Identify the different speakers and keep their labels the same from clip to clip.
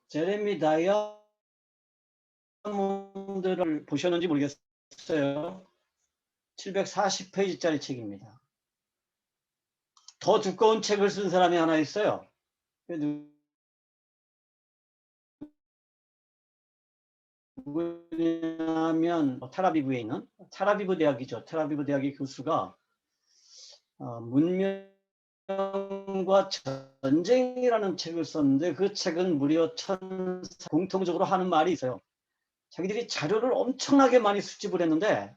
Speaker 1: 제레미 다이아몬드를 보셨는지 모르겠어요. 740페이지짜리 책입니다. 더 두꺼운 책을 쓴 사람이 하나 있어요. 누구냐면 텔아비브에 있는 텔아비브 대학이죠. 텔아비브 대학의 교수가 문명과 전쟁이라는 책을 썼는데, 그 책은 무려 공통적으로 하는 말이 있어요. 자기들이 자료를 엄청나게 많이 수집을 했는데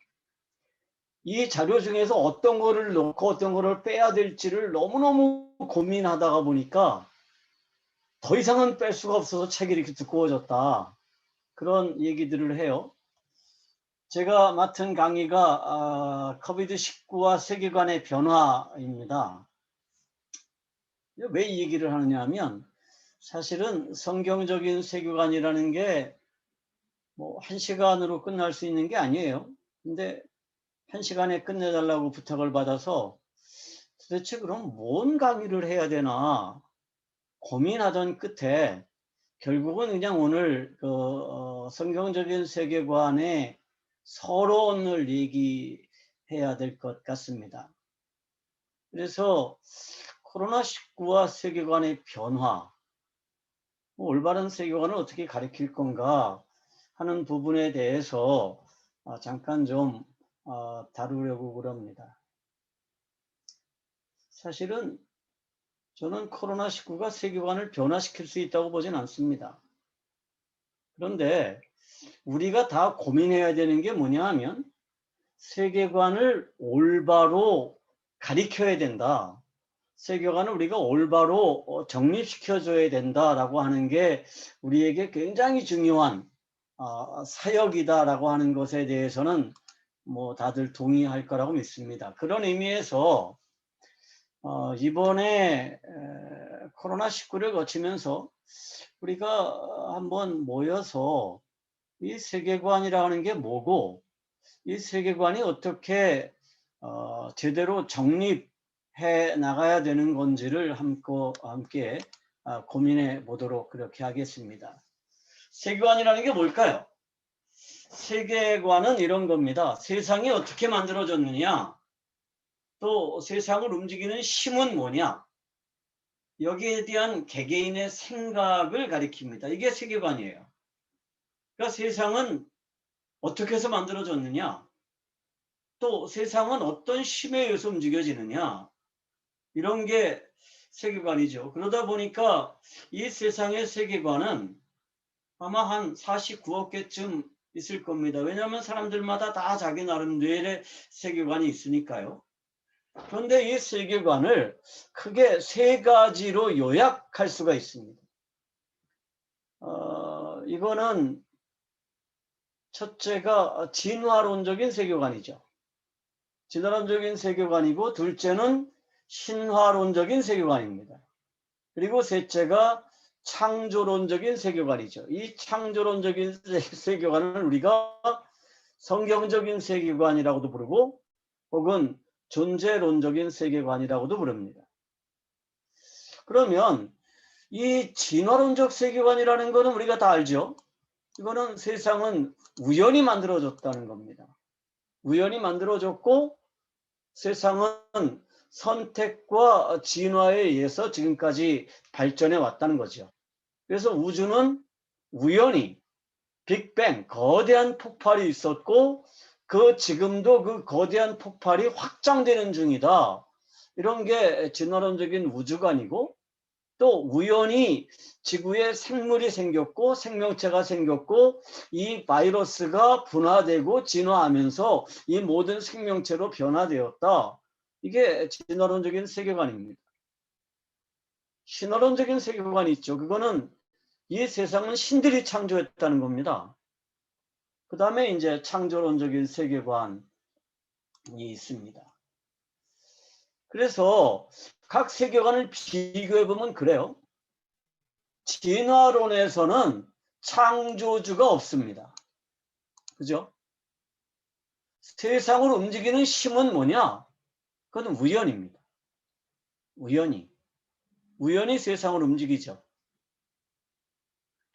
Speaker 1: 이 자료 중에서 어떤 거를 넣고 어떤 거를 빼야 될지를 너무너무 고민하다가 보니까 더 이상은 뺄 수가 없어서 책이 이렇게 두꺼워졌다, 그런 얘기들을 해요. 제가 맡은 강의가 코비드-19와 세계관의 변화입니다. 왜 이 얘기를 하느냐 하면, 사실은 성경적인 세계관이라는 게 뭐 1시간으로 끝날 수 있는 게 아니에요. 근데 1시간에 끝내달라고 부탁을 받아서 도대체 그럼 뭔 강의를 해야 되나 고민하던 끝에 결국은 그냥 오늘 성경적인 세계관의 서론을 얘기해야 될 것 같습니다. 그래서 코로나19와 세계관의 변화, 올바른 세계관을 어떻게 가리킬 건가 하는 부분에 대해서 잠깐 좀 다루려고 그럽니다. 사실은 저는 코로나19가 세계관을 변화시킬 수 있다고 보진 않습니다. 그런데 우리가 다 고민해야 되는 게 뭐냐 하면, 세계관을 올바로 가리켜야 된다, 세계관을 우리가 올바로 정립시켜줘야 된다라고 하는 게 우리에게 굉장히 중요한 사역이다라고 하는 것에 대해서는 뭐 다들 동의할 거라고 믿습니다. 그런 의미에서 이번에 코로나19를 거치면서 우리가 한번 모여서 이 세계관이라고 하는 게 뭐고, 이 세계관이 어떻게 제대로 정립해 나가야 되는 건지를 함께 고민해 보도록 그렇게 하겠습니다. 세계관이라는 게 뭘까요? 세계관은 이런 겁니다. 세상이 어떻게 만들어졌느냐, 또 세상을 움직이는 힘은 뭐냐, 여기에 대한 개개인의 생각을 가리킵니다. 이게 세계관이에요. 그러니까 세상은 어떻게 해서 만들어졌느냐, 또 세상은 어떤 힘에 의해서 움직여지느냐, 이런 게 세계관이죠. 그러다 보니까 이 세상의 세계관은 아마 한 49억 개쯤 있을 겁니다. 왜냐하면 사람들마다 다 자기 나름대로의 세계관이 있으니까요. 그런데 이 세계관을 크게 세 가지로 요약할 수가 있습니다. 이거는 첫째가 진화론적인 세계관이죠. 진화론적인 세계관이고, 둘째는 신화론적인 세계관입니다. 그리고 셋째가 창조론적인 세계관이죠. 이 창조론적인 세계관을 우리가 성경적인 세계관이라고도 부르고, 혹은 존재론적인 세계관이라고도 부릅니다. 그러면 이 진화론적 세계관이라는 것은 우리가 다 알죠. 이거는 세상은 우연히 만들어졌다는 겁니다. 우연히 만들어졌고, 세상은 선택과 진화에 의해서 지금까지 발전해 왔다는 거죠. 그래서 우주는 우연히 빅뱅, 거대한 폭발이 있었고, 지금도 그 거대한 폭발이 확장되는 중이다, 이런 게 진화론적인 우주관이고, 또 우연히 지구에 생물이 생겼고 생명체가 생겼고, 이 바이러스가 분화되고 진화하면서 이 모든 생명체로 변화되었다, 이게 진화론적인 세계관입니다. 신화론적인 세계관이 있죠. 그거는 이 세상은 신들이 창조했다는 겁니다. 그 다음에 이제 창조론적인 세계관이 있습니다. 그래서 각 세계관을 비교해보면 그래요. 진화론에서는 창조주가 없습니다. 그죠? 세상을 움직이는 힘은 뭐냐? 그건 우연입니다. 우연히 세상을 움직이죠.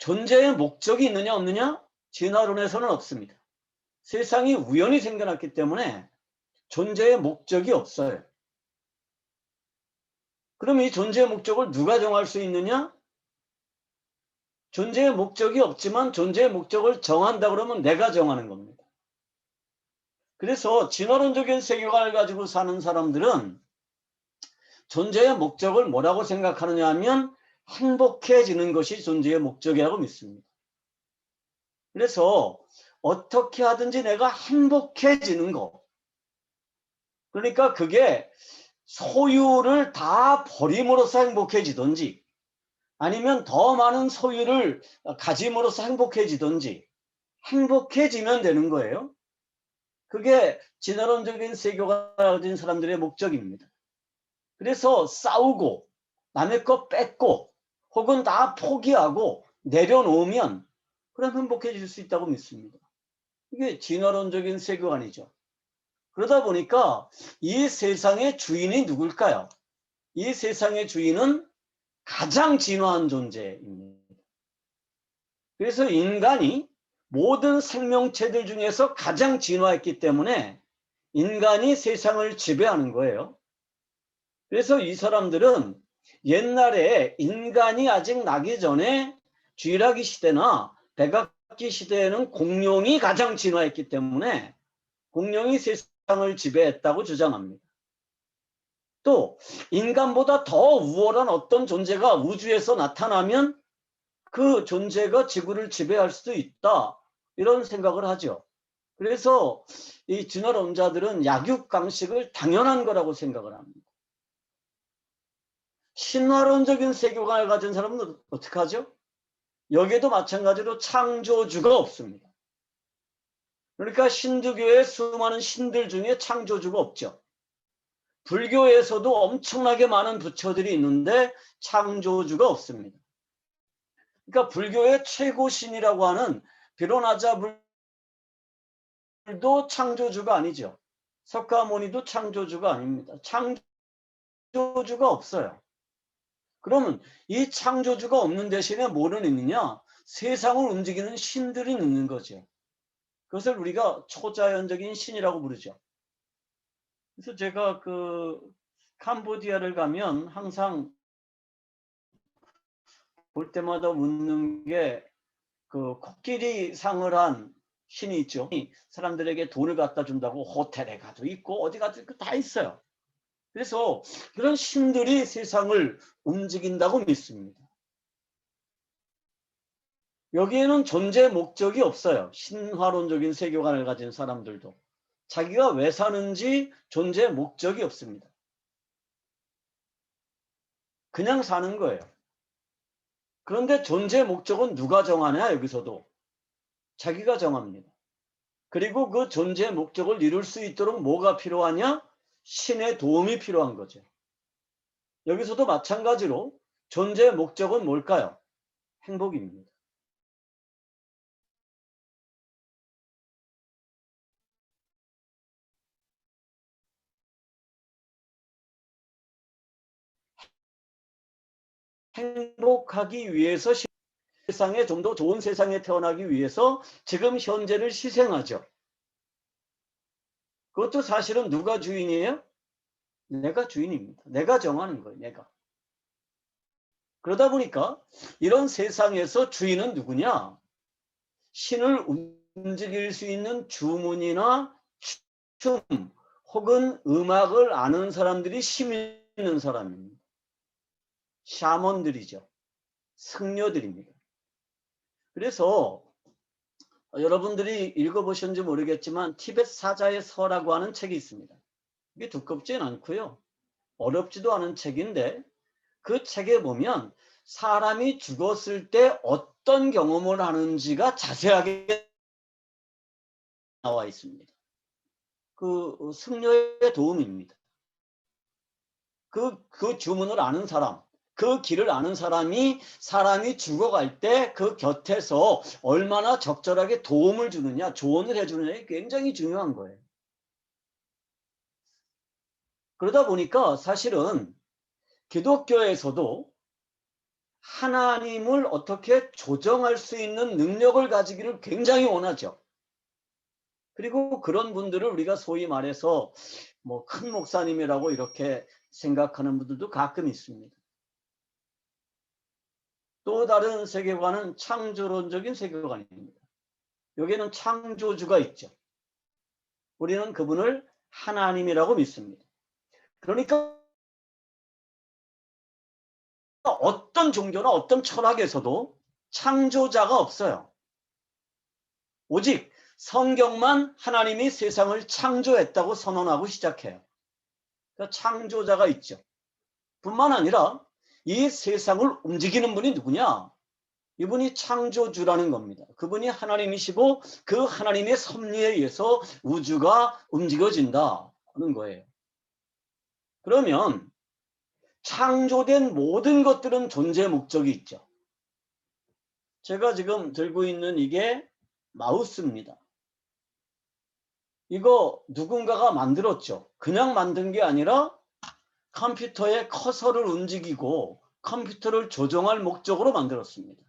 Speaker 1: 존재의 목적이 있느냐 없느냐? 진화론에서는 없습니다. 세상이 우연히 생겨났기 때문에 존재의 목적이 없어요. 그럼 이 존재의 목적을 누가 정할 수 있느냐? 존재의 목적이 없지만 존재의 목적을 정한다 그러면 내가 정하는 겁니다. 그래서 진화론적인 세계관을 가지고 사는 사람들은 존재의 목적을 뭐라고 생각하느냐 하면 행복해지는 것이 존재의 목적이라고 믿습니다. 그래서 어떻게 하든지 내가 행복해지는 거. 그러니까 그게 소유를 다 버림으로써 행복해지든지 아니면 더 많은 소유를 가짐으로써 행복해지든지 행복해지면 되는 거예요. 그게 진화론적인 세계관을 가진 사람들의 목적입니다. 그래서 싸우고 남의 것 뺏고 혹은 다 포기하고 내려놓으면 그럼 행복해질 수 있다고 믿습니다. 이게 진화론적인 세계관이죠. 그러다 보니까 이 세상의 주인이 누굴까요? 이 세상의 주인은 가장 진화한 존재입니다. 그래서 인간이 모든 생명체들 중에서 가장 진화했기 때문에 인간이 세상을 지배하는 거예요. 그래서 이 사람들은 옛날에 인간이 아직 나기 전에 쥐라기 시대나 백악기 시대에는 공룡이 가장 진화했기 때문에 공룡이 세상을 지배했다고 주장합니다. 또 인간보다 더 우월한 어떤 존재가 우주에서 나타나면 그 존재가 지구를 지배할 수도 있다. 이런 생각을 하죠. 그래서 이 진화론자들은 약육강식을 당연한 거라고 생각을 합니다. 신화론적인 세계관을 가진 사람은 어떻게 하죠? 여기에도 마찬가지로 창조주가 없습니다. 그러니까 힌두교의 수많은 신들 중에 창조주가 없죠. 불교에서도 엄청나게 많은 부처들이 있는데 창조주가 없습니다. 그러니까 불교의 최고 신이라고 하는 비로나자 불도 창조주가 아니죠. 석가모니도 창조주가 아닙니다. 창조주가 없어요. 그러면 이 창조주가 없는 대신에 뭐는 있느냐? 세상을 움직이는 신들이 있는 거죠. 그것을 우리가 초자연적인 신이라고 부르죠. 그래서 제가 캄보디아를 가면 항상 볼 때마다 묻는 게 코끼리 상을 한 신이 있죠. 사람들에게 돈을 갖다 준다고 호텔에 가도 있고 어디 가도 있고 다 있어요. 그래서 그런 신들이 세상을 움직인다고 믿습니다. 여기에는 존재 목적이 없어요. 신화론적인 세계관을 가진 사람들도. 자기가 왜 사는지 존재 목적이 없습니다. 그냥 사는 거예요. 그런데 존재 목적은 누가 정하냐? 여기서도 자기가 정합니다. 그리고 그 존재 목적을 이룰 수 있도록 뭐가 필요하냐? 신의 도움이 필요한 거죠. 여기서도 마찬가지로 존재 목적은 뭘까요? 행복입니다. 행복하기 위해서 세상에 좀 더 좋은 세상에 태어나기 위해서 지금 현재를 희생하죠. 그것도 사실은 누가 주인이에요? 내가 주인입니다. 내가 정하는 거예요. 내가. 그러다 보니까 이런 세상에서 주인은 누구냐? 신을 움직일 수 있는 주문이나 춤 혹은 음악을 아는 사람들이 힘 있는 사람입니다. 샤먼들이죠. 승려들입니다. 그래서 여러분들이 읽어보셨는지 모르겠지만 티벳 사자의 서라고 하는 책이 있습니다. 이게 두껍지는 않고요. 어렵지도 않은 책인데 그 책에 보면 사람이 죽었을 때 어떤 경험을 하는지가 자세하게 나와 있습니다. 그 승려의 도움입니다. 그 주문을 아는 사람, 그 길을 아는 사람이 죽어갈 때 그 곁에서 얼마나 적절하게 도움을 주느냐, 조언을 해주느냐가 굉장히 중요한 거예요. 그러다 보니까 사실은 기독교에서도 하나님을 어떻게 조정할 수 있는 능력을 가지기를 굉장히 원하죠. 그리고 그런 분들을 우리가 소위 말해서 뭐 큰 목사님이라고 이렇게 생각하는 분들도 가끔 있습니다. 또 다른 세계관은 창조론적인 세계관입니다. 여기에는 창조주가 있죠. 우리는 그분을 하나님이라고 믿습니다. 그러니까 어떤 종교나 어떤 철학에서도 창조자가 없어요. 오직 성경만 하나님이 세상을 창조했다고 선언하고 시작해요. 그러니까 창조자가 있죠. 뿐만 아니라 이 세상을 움직이는 분이 누구냐? 이분이 창조주라는 겁니다. 그분이 하나님이시고 그 하나님의 섭리에 의해서 우주가 움직여진다는 거예요. 그러면 창조된 모든 것들은 존재 목적이 있죠. 제가 지금 들고 있는 이게 마우스입니다. 이거 누군가가 만들었죠. 그냥 만든 게 아니라 컴퓨터의 커서를 움직이고 컴퓨터를 조종할 목적으로 만들었습니다.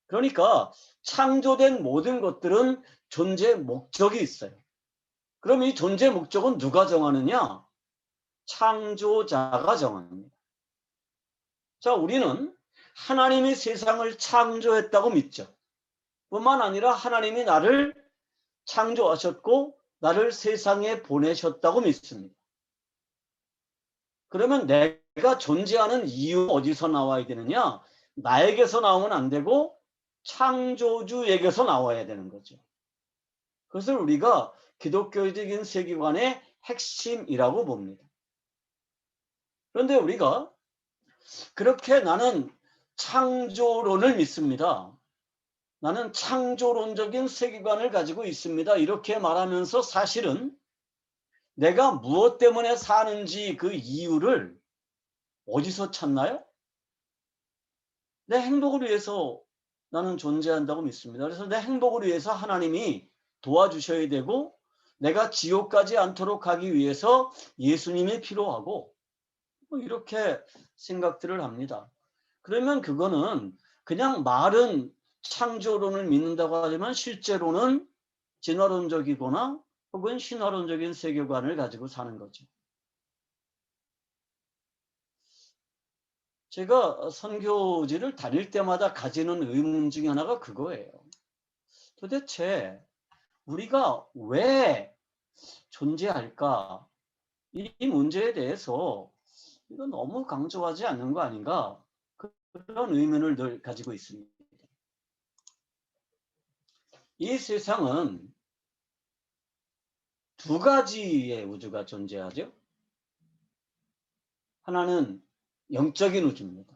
Speaker 1: 그러니까 창조된 모든 것들은 존재 목적이 있어요. 그럼 이 존재 목적은 누가 정하느냐? 창조자가 정합니다. 자, 우리는 하나님이 세상을 창조했다고 믿죠. 뿐만 아니라 하나님이 나를 창조하셨고 나를 세상에 보내셨다고 믿습니다. 그러면 내가 존재하는 이유가 어디서 나와야 되느냐? 나에게서 나오면 안 되고 창조주에게서 나와야 되는 거죠. 그것을 우리가 기독교적인 세계관의 핵심이라고 봅니다. 그런데 우리가 그렇게 나는 창조론을 믿습니다. 나는 창조론적인 세계관을 가지고 있습니다. 이렇게 말하면서 사실은 내가 무엇 때문에 사는지 그 이유를 어디서 찾나요? 내 행복을 위해서 나는 존재한다고 믿습니다. 그래서 내 행복을 위해서 하나님이 도와주셔야 되고 내가 지옥 가지 않도록 하기 위해서 예수님이 필요하고 이렇게 생각들을 합니다. 그러면 그거는 그냥 말은 창조론을 믿는다고 하지만 실제로는 진화론적이거나 혹은 신화론적인 세계관을 가지고 사는 거죠. 제가 선교지를 다닐 때마다 가지는 의문 중에 하나가 그거예요. 도대체 우리가 왜 존재할까? 이 문제에 대해서 이거 너무 강조하지 않는 거 아닌가? 그런 의문을 늘 가지고 있습니다. 이 세상은 두 가지의 우주가 존재하죠. 하나는 영적인 우주입니다.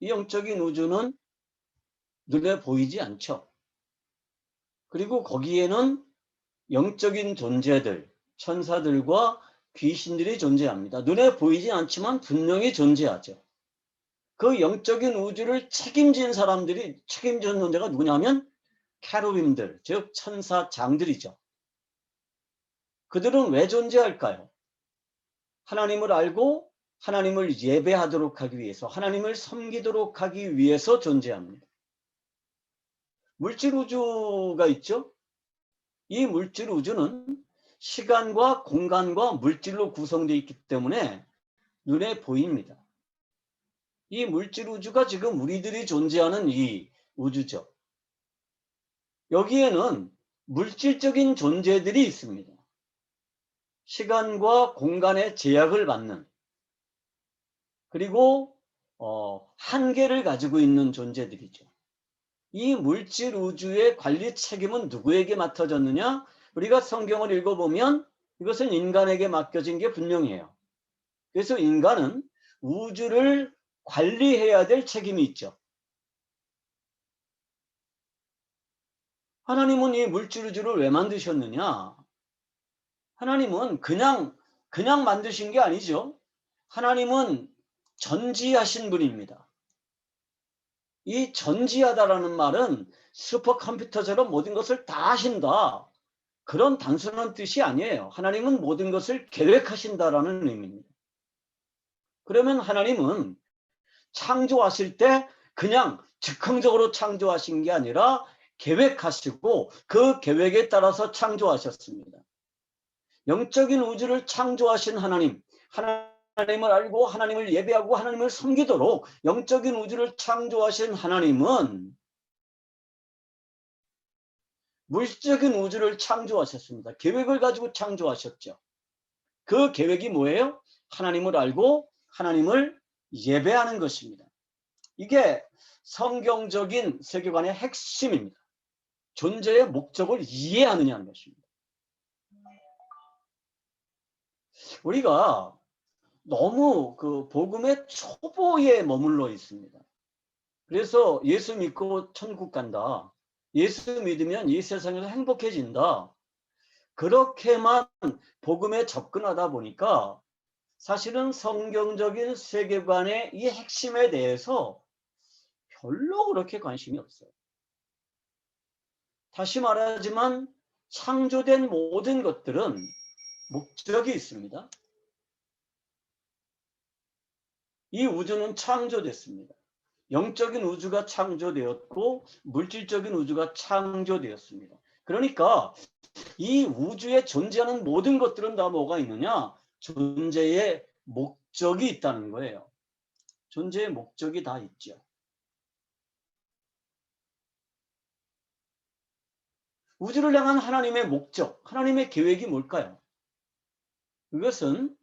Speaker 1: 이 영적인 우주는 눈에 보이지 않죠. 그리고 거기에는 영적인 존재들, 천사들과 귀신들이 존재합니다. 눈에 보이지 않지만 분명히 존재하죠. 그 영적인 우주를 책임진 존재가 누구냐면 캐루빔들, 즉 천사장들이죠. 그들은 왜 존재할까요? 하나님을 알고 하나님을 예배하도록 하기 위해서, 하나님을 섬기도록 하기 위해서 존재합니다. 물질 우주가 있죠? 이 물질 우주는 시간과 공간과 물질로 구성되어 있기 때문에 눈에 보입니다. 이 물질 우주가 지금 우리들이 존재하는 이 우주죠. 여기에는 물질적인 존재들이 있습니다. 시간과 공간의 제약을 받는, 그리고 한계를 가지고 있는 존재들이죠. 이 물질 우주의 관리 책임은 누구에게 맡아졌느냐? 우리가 성경을 읽어보면 이것은 인간에게 맡겨진 게 분명해요. 그래서 인간은 우주를 관리해야 될 책임이 있죠. 하나님은 이 물질 우주를 왜 만드셨느냐? 하나님은 그냥 만드신 게 아니죠. 하나님은 전지하신 분입니다. 이 전지하다라는 말은 슈퍼컴퓨터처럼 모든 것을 다 하신다. 그런 단순한 뜻이 아니에요. 하나님은 모든 것을 계획하신다라는 의미입니다. 그러면 하나님은 창조하실 때 그냥 즉흥적으로 창조하신 게 아니라 계획하시고 그 계획에 따라서 창조하셨습니다. 영적인 우주를 창조하신 하나님, 하나님을 알고 하나님을 예배하고 하나님을 섬기도록 영적인 우주를 창조하신 하나님은 물질적인 우주를 창조하셨습니다. 계획을 가지고 창조하셨죠. 그 계획이 뭐예요? 하나님을 알고 하나님을 예배하는 것입니다. 이게 성경적인 세계관의 핵심입니다. 존재의 목적을 이해하느냐는 것입니다. 우리가 너무 그 복음의 초보에 머물러 있습니다. 그래서 예수 믿고 천국 간다. 예수 믿으면 이 세상에서 행복해진다. 그렇게만 복음에 접근하다 보니까 사실은 성경적인 세계관의 이 핵심에 대해서 별로 그렇게 관심이 없어요. 다시 말하지만 창조된 모든 것들은 목적이 있습니다. 이 우주는 창조됐습니다. 영적인 우주가 창조되었고 물질적인 우주가 창조되었습니다. 그러니까 이 우주에 존재하는 모든 것들은 다 뭐가 있느냐? 존재의 목적이 있다는 거예요. 존재의 목적이 다 있죠. 우주를 향한 하나님의 목적, 하나님의 계획이 뭘까요? 그것은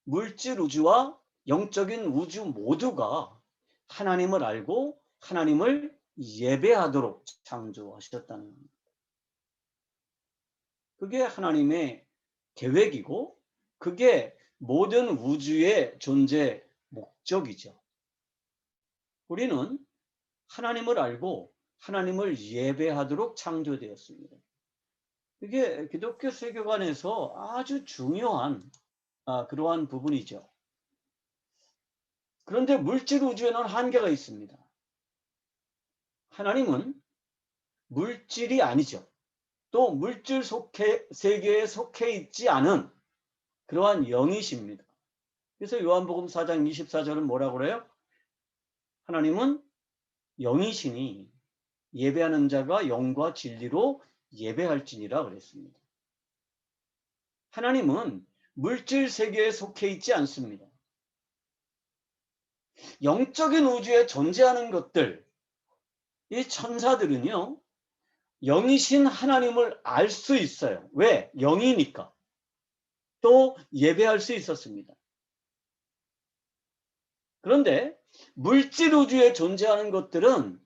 Speaker 1: 물질 우주와 영적인 우주 모두가 하나님을 알고 하나님을 예배하도록 창조하셨다는 겁니다. 그게 하나님의 계획이고 그게 모든 우주의 존재 목적이죠. 우리는 하나님을 알고 하나님을 예배하도록 창조되었습니다. 이게 기독교 세계관에서 아주 중요한 그러한 부분이죠. 그런데 물질 우주에는 한계가 있습니다. 하나님은 물질이 아니죠. 또 물질 세계에 속해 있지 않은 그러한 영이십니다. 그래서 요한복음 4장 24절은 뭐라고 그래요? 하나님은 영이시니 예배하는 자가 영과 진리로 예배할지니라 그랬습니다. 하나님은 물질 세계에 속해 있지 않습니다. 영적인 우주에 존재하는 것들, 이 천사들은요, 영이신 하나님을 알 수 있어요. 왜? 영이니까. 또 예배할 수 있었습니다. 그런데 물질 우주에 존재하는 것들은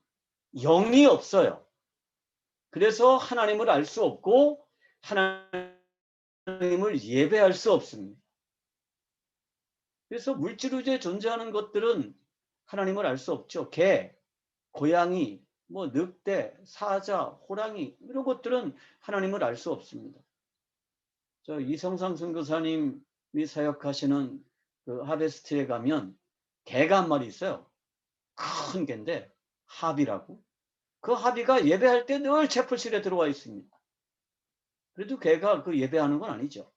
Speaker 1: 영이 없어요. 그래서 하나님을 알 수 없고 하나님을 예배할 수 없습니다. 그래서 물질 우주에 존재하는 것들은 하나님을 알 수 없죠. 개, 고양이, 뭐 늑대, 사자, 호랑이 이런 것들은 하나님을 알 수 없습니다. 저 이성상 선교사님이 사역하시는 그 하베스트에 가면 개가 한 마리 있어요. 큰 개인데 하비라고. 그 하비가 예배할 때 늘 채플실에 들어와 있습니다. 그래도 개가 그 예배하는 건 아니죠.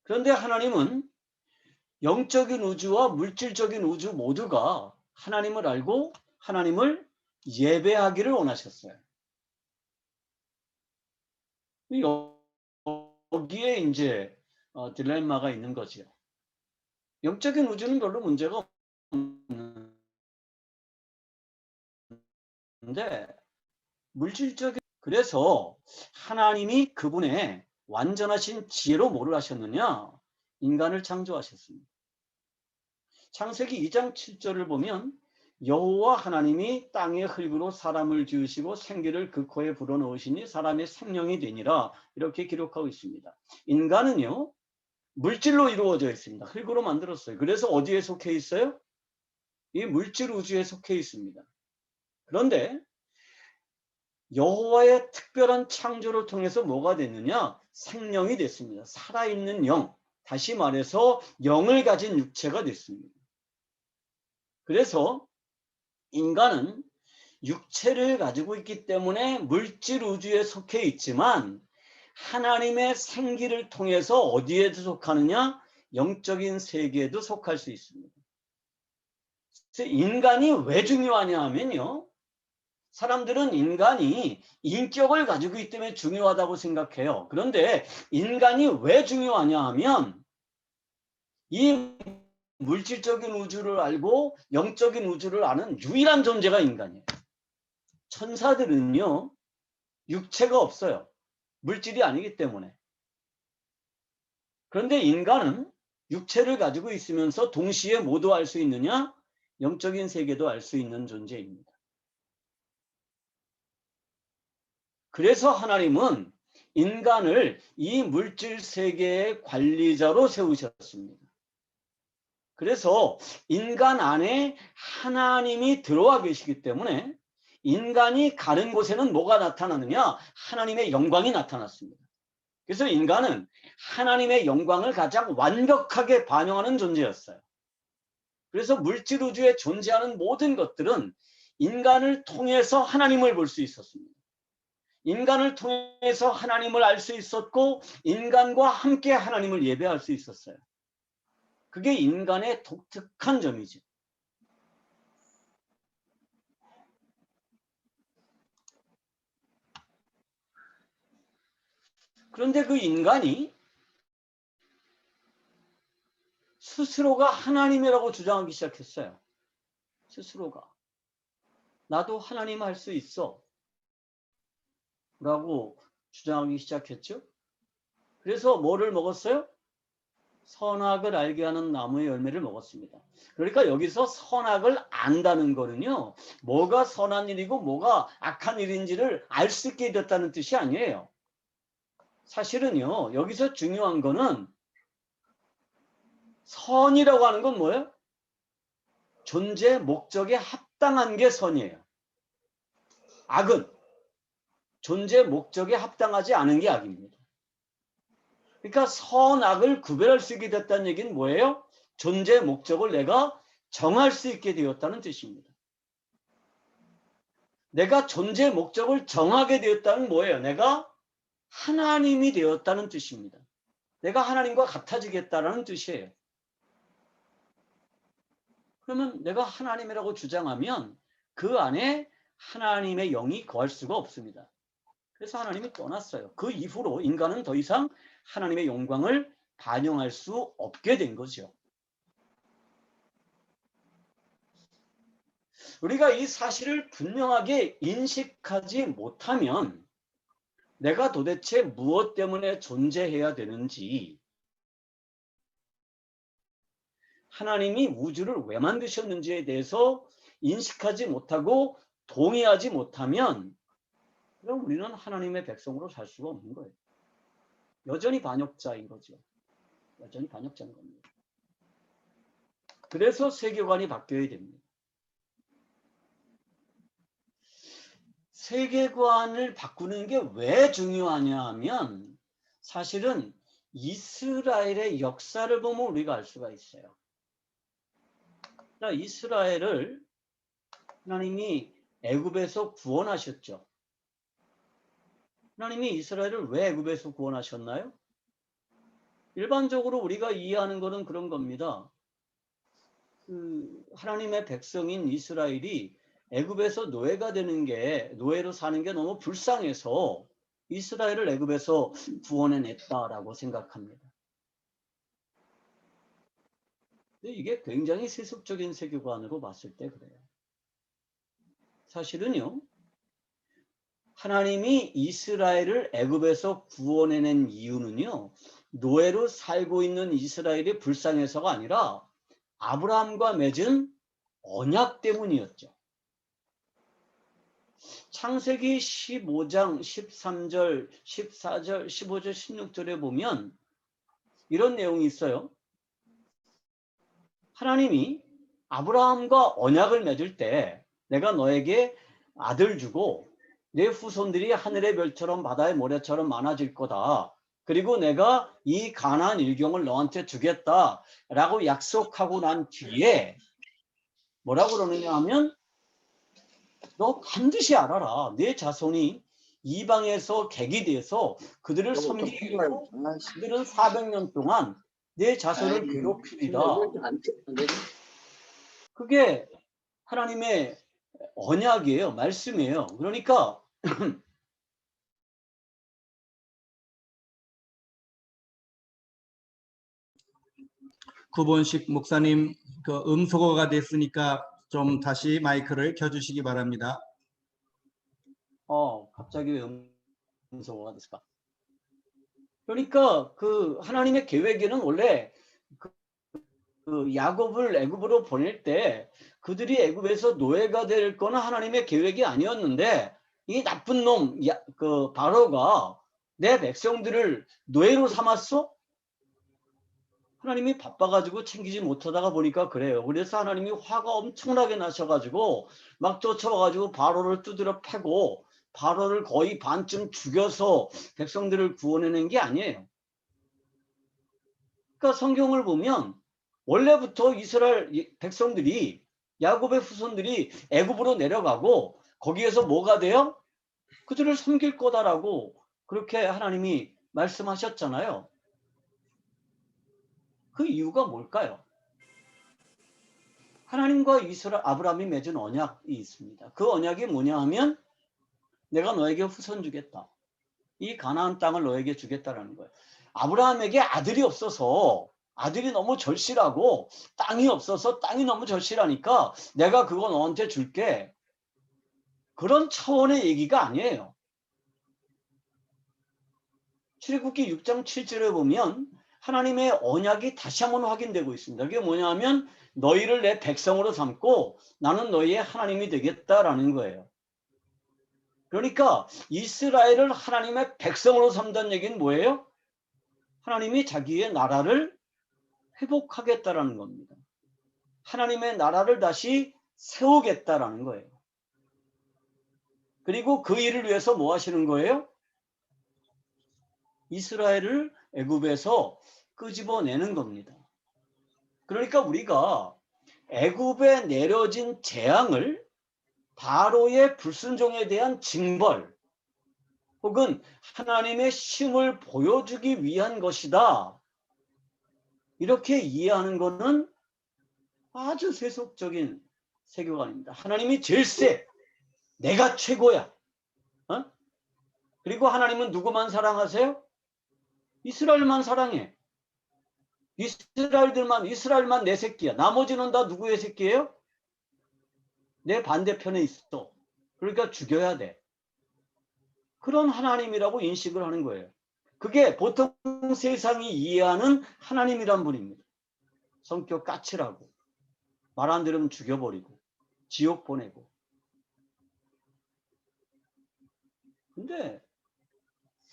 Speaker 1: 그런데 하나님은 영적인 우주와 물질적인 우주 모두가 하나님을 알고 하나님을 예배하기를 원하셨어요. 여기에 이제 딜레마가 있는 거죠. 영적인 우주는 별로 문제가 없는데 물질적인 그래서 하나님이 그분의 완전하신 지혜로 뭐를 하셨느냐? 인간을 창조하셨습니다. 창세기 2장 7절을 보면 여호와 하나님이 땅의 흙으로 사람을 지으시고 생기를 그 코에 불어넣으시니 사람의 생명이 되니라 이렇게 기록하고 있습니다. 인간은요 물질로 이루어져 있습니다. 흙으로 만들었어요. 그래서 어디에 속해 있어요? 이 물질 우주에 속해 있습니다. 그런데 여호와의 특별한 창조를 통해서 뭐가 됐느냐? 생명이 됐습니다. 살아있는 영, 다시 말해서 영을 가진 육체가 됐습니다. 그래서 인간은 육체를 가지고 있기 때문에 물질 우주에 속해 있지만 하나님의 생기를 통해서 어디에도 속하느냐? 영적인 세계에도 속할 수 있습니다. 그래서 인간이 왜 중요하냐 하면요. 사람들은 인간이 인격을 가지고 있기 때문에 중요하다고 생각해요. 그런데 인간이 왜 중요하냐 하면 이 물질적인 우주를 알고 영적인 우주를 아는 유일한 존재가 인간이에요. 천사들은요. 육체가 없어요. 물질이 아니기 때문에. 그런데 인간은 육체를 가지고 있으면서 동시에 모두 알 수 있느냐? 영적인 세계도 알 수 있는 존재입니다. 그래서 하나님은 인간을 이 물질 세계의 관리자로 세우셨습니다. 그래서 인간 안에 하나님이 들어와 계시기 때문에 인간이 가는 곳에는 뭐가 나타나느냐? 하나님의 영광이 나타났습니다. 그래서 인간은 하나님의 영광을 가장 완벽하게 반영하는 존재였어요. 그래서 물질 우주에 존재하는 모든 것들은 인간을 통해서 하나님을 볼 수 있었습니다. 인간을 통해서 하나님을 알 수 있었고 인간과 함께 하나님을 예배할 수 있었어요. 그게 인간의 독특한 점이죠. 그런데 그 인간이 스스로가 하나님이라고 주장하기 시작했어요. 스스로가. 나도 하나님 할 수 있어. 라고 주장하기 시작했죠. 그래서 뭐를 먹었어요? 선악을 알게 하는 나무의 열매를 먹었습니다. 그러니까 여기서 선악을 안다는 거는요. 뭐가 선한 일이고 뭐가 악한 일인지를 알 수 있게 됐다는 뜻이 아니에요. 사실은요. 여기서 중요한 거는 선이라고 하는 건 뭐예요? 존재 목적에 합당한 게 선이에요. 악은 존재 목적에 합당하지 않은 게 악입니다. 그러니까 선악을 구별할 수 있게 됐다는 얘기는 뭐예요? 존재 목적을 내가 정할 수 있게 되었다는 뜻입니다. 내가 존재 목적을 정하게 되었다는 뭐예요? 내가 하나님이 되었다는 뜻입니다. 내가 하나님과 같아지겠다는 뜻이에요. 그러면 내가 하나님이라고 주장하면 그 안에 하나님의 영이 거할 수가 없습니다. 그래서 하나님이 떠났어요. 그 이후로 인간은 더 이상 하나님의 영광을 반영할 수 없게 된 거죠. 우리가 이 사실을 분명하게 인식하지 못하면 내가 도대체 무엇 때문에 존재해야 되는지, 하나님이 우주를 왜 만드셨는지에 대해서 인식하지 못하고 동의하지 못하면 그럼 우리는 하나님의 백성으로 살 수가 없는 거예요. 여전히 반역자인 거죠. 여전히 반역자인 겁니다. 그래서 세계관이 바뀌어야 됩니다. 세계관을 바꾸는 게 왜 중요하냐 하면 사실은 이스라엘의 역사를 보면 우리가 알 수가 있어요. 이스라엘을 하나님이 애굽에서 구원하셨죠. 하나님이 이스라엘을 왜 애굽에서 구원하셨나요? 일반적으로 우리가 이해하는 것은 그런 겁니다. 하나님의 백성인 이스라엘이 애굽에서 노예가 되는 게, 노예로 사는 게 너무 불쌍해서 이스라엘을 애굽에서 구원해냈다라고 생각합니다. 근데 이게 굉장히 세속적인 세계관으로 봤을 때 그래요. 사실은요. 하나님이 이스라엘을 애굽에서 구원해낸 이유는요. 노예로 살고 있는 이스라엘이 불쌍해서가 아니라 아브라함과 맺은 언약 때문이었죠. 창세기 15장 13절, 14절, 15절, 16절에 보면 이런 내용이 있어요. 하나님이 아브라함과 언약을 맺을 때 내가 너에게 아들 주고 내 후손들이 하늘의 별처럼 바다의 모래처럼 많아질 거다. 그리고 내가 이 가나안 일경을 너한테 주겠다라고 약속하고 난 뒤에 뭐라고 그러느냐 하면 너 반드시 알아라. 내 자손이 이방에서 객이 돼서 그들을 섬기기 위해서 그들은 400년 동안 내 자손을 괴롭히리라. 그게 하나님의 언약이에요. 말씀이에요. 그러니까
Speaker 2: 구본식 목사님, 그 음소거가 됐으니까 좀 다시 마이크를 켜주시기 바랍니다.
Speaker 1: 갑자기 왜 음소거가 됐을까? 그러니까 그 하나님의 계획에는 원래 그 야곱을 애굽으로 보낼 때 그들이 애굽에서 노예가 될 거는 하나님의 계획이 아니었는데, 이 나쁜 놈 그 바로가 내 백성들을 노예로 삼았어? 하나님이 바빠가지고 챙기지 못하다가 보니까 그래요. 그래서 하나님이 화가 엄청나게 나셔가지고 막 쫓아와가지고 바로를 두드려 패고 바로를 거의 반쯤 죽여서 백성들을 구원해낸 게 아니에요. 그러니까 성경을 보면 원래부터 이스라엘 백성들이, 야곱의 후손들이 애굽으로 내려가고 거기에서 뭐가 돼요? 그들을 섬길 거다라고 그렇게 하나님이 말씀하셨잖아요. 그 이유가 뭘까요? 하나님과 아브라함이 맺은 언약이 있습니다. 그 언약이 뭐냐 하면 내가 너에게 후손 주겠다. 이 가나안 땅을 너에게 주겠다라는 거예요. 아브라함에게 아들이 없어서, 아들이 너무 절실하고 땅이 없어서 땅이 너무 절실하니까 내가 그거 너한테 줄게. 그런 차원의 얘기가 아니에요. 출애굽기 6장 7절에 보면 하나님의 언약이 다시 한번 확인되고 있습니다. 그게 뭐냐면 너희를 내 백성으로 삼고 나는 너희의 하나님이 되겠다라는 거예요. 그러니까 이스라엘을 하나님의 백성으로 삼다는 얘기는 뭐예요? 하나님이 자기의 나라를 회복하겠다라는 겁니다. 하나님의 나라를 다시 세우겠다라는 거예요. 그리고 그 일을 위해서 뭐 하시는 거예요? 이스라엘을 애굽에서 끄집어내는 겁니다. 그러니까 우리가 애굽에 내려진 재앙을 바로의 불순종에 대한 징벌 혹은 하나님의 심을 보여주기 위한 것이다, 이렇게 이해하는 것은 아주 세속적인 세계관입니다. 하나님이 제일 세, 내가 최고야. 그리고 하나님은 누구만 사랑하세요? 이스라엘만 사랑해. 이스라엘만 내 새끼야. 나머지는 다 누구의 새끼예요? 내 반대편에 있어. 그러니까 죽여야 돼. 그런 하나님이라고 인식을 하는 거예요. 그게 보통 세상이 이해하는 하나님이란 분입니다. 성격 까칠하고 말 안 들으면 죽여버리고 지옥 보내고. 근데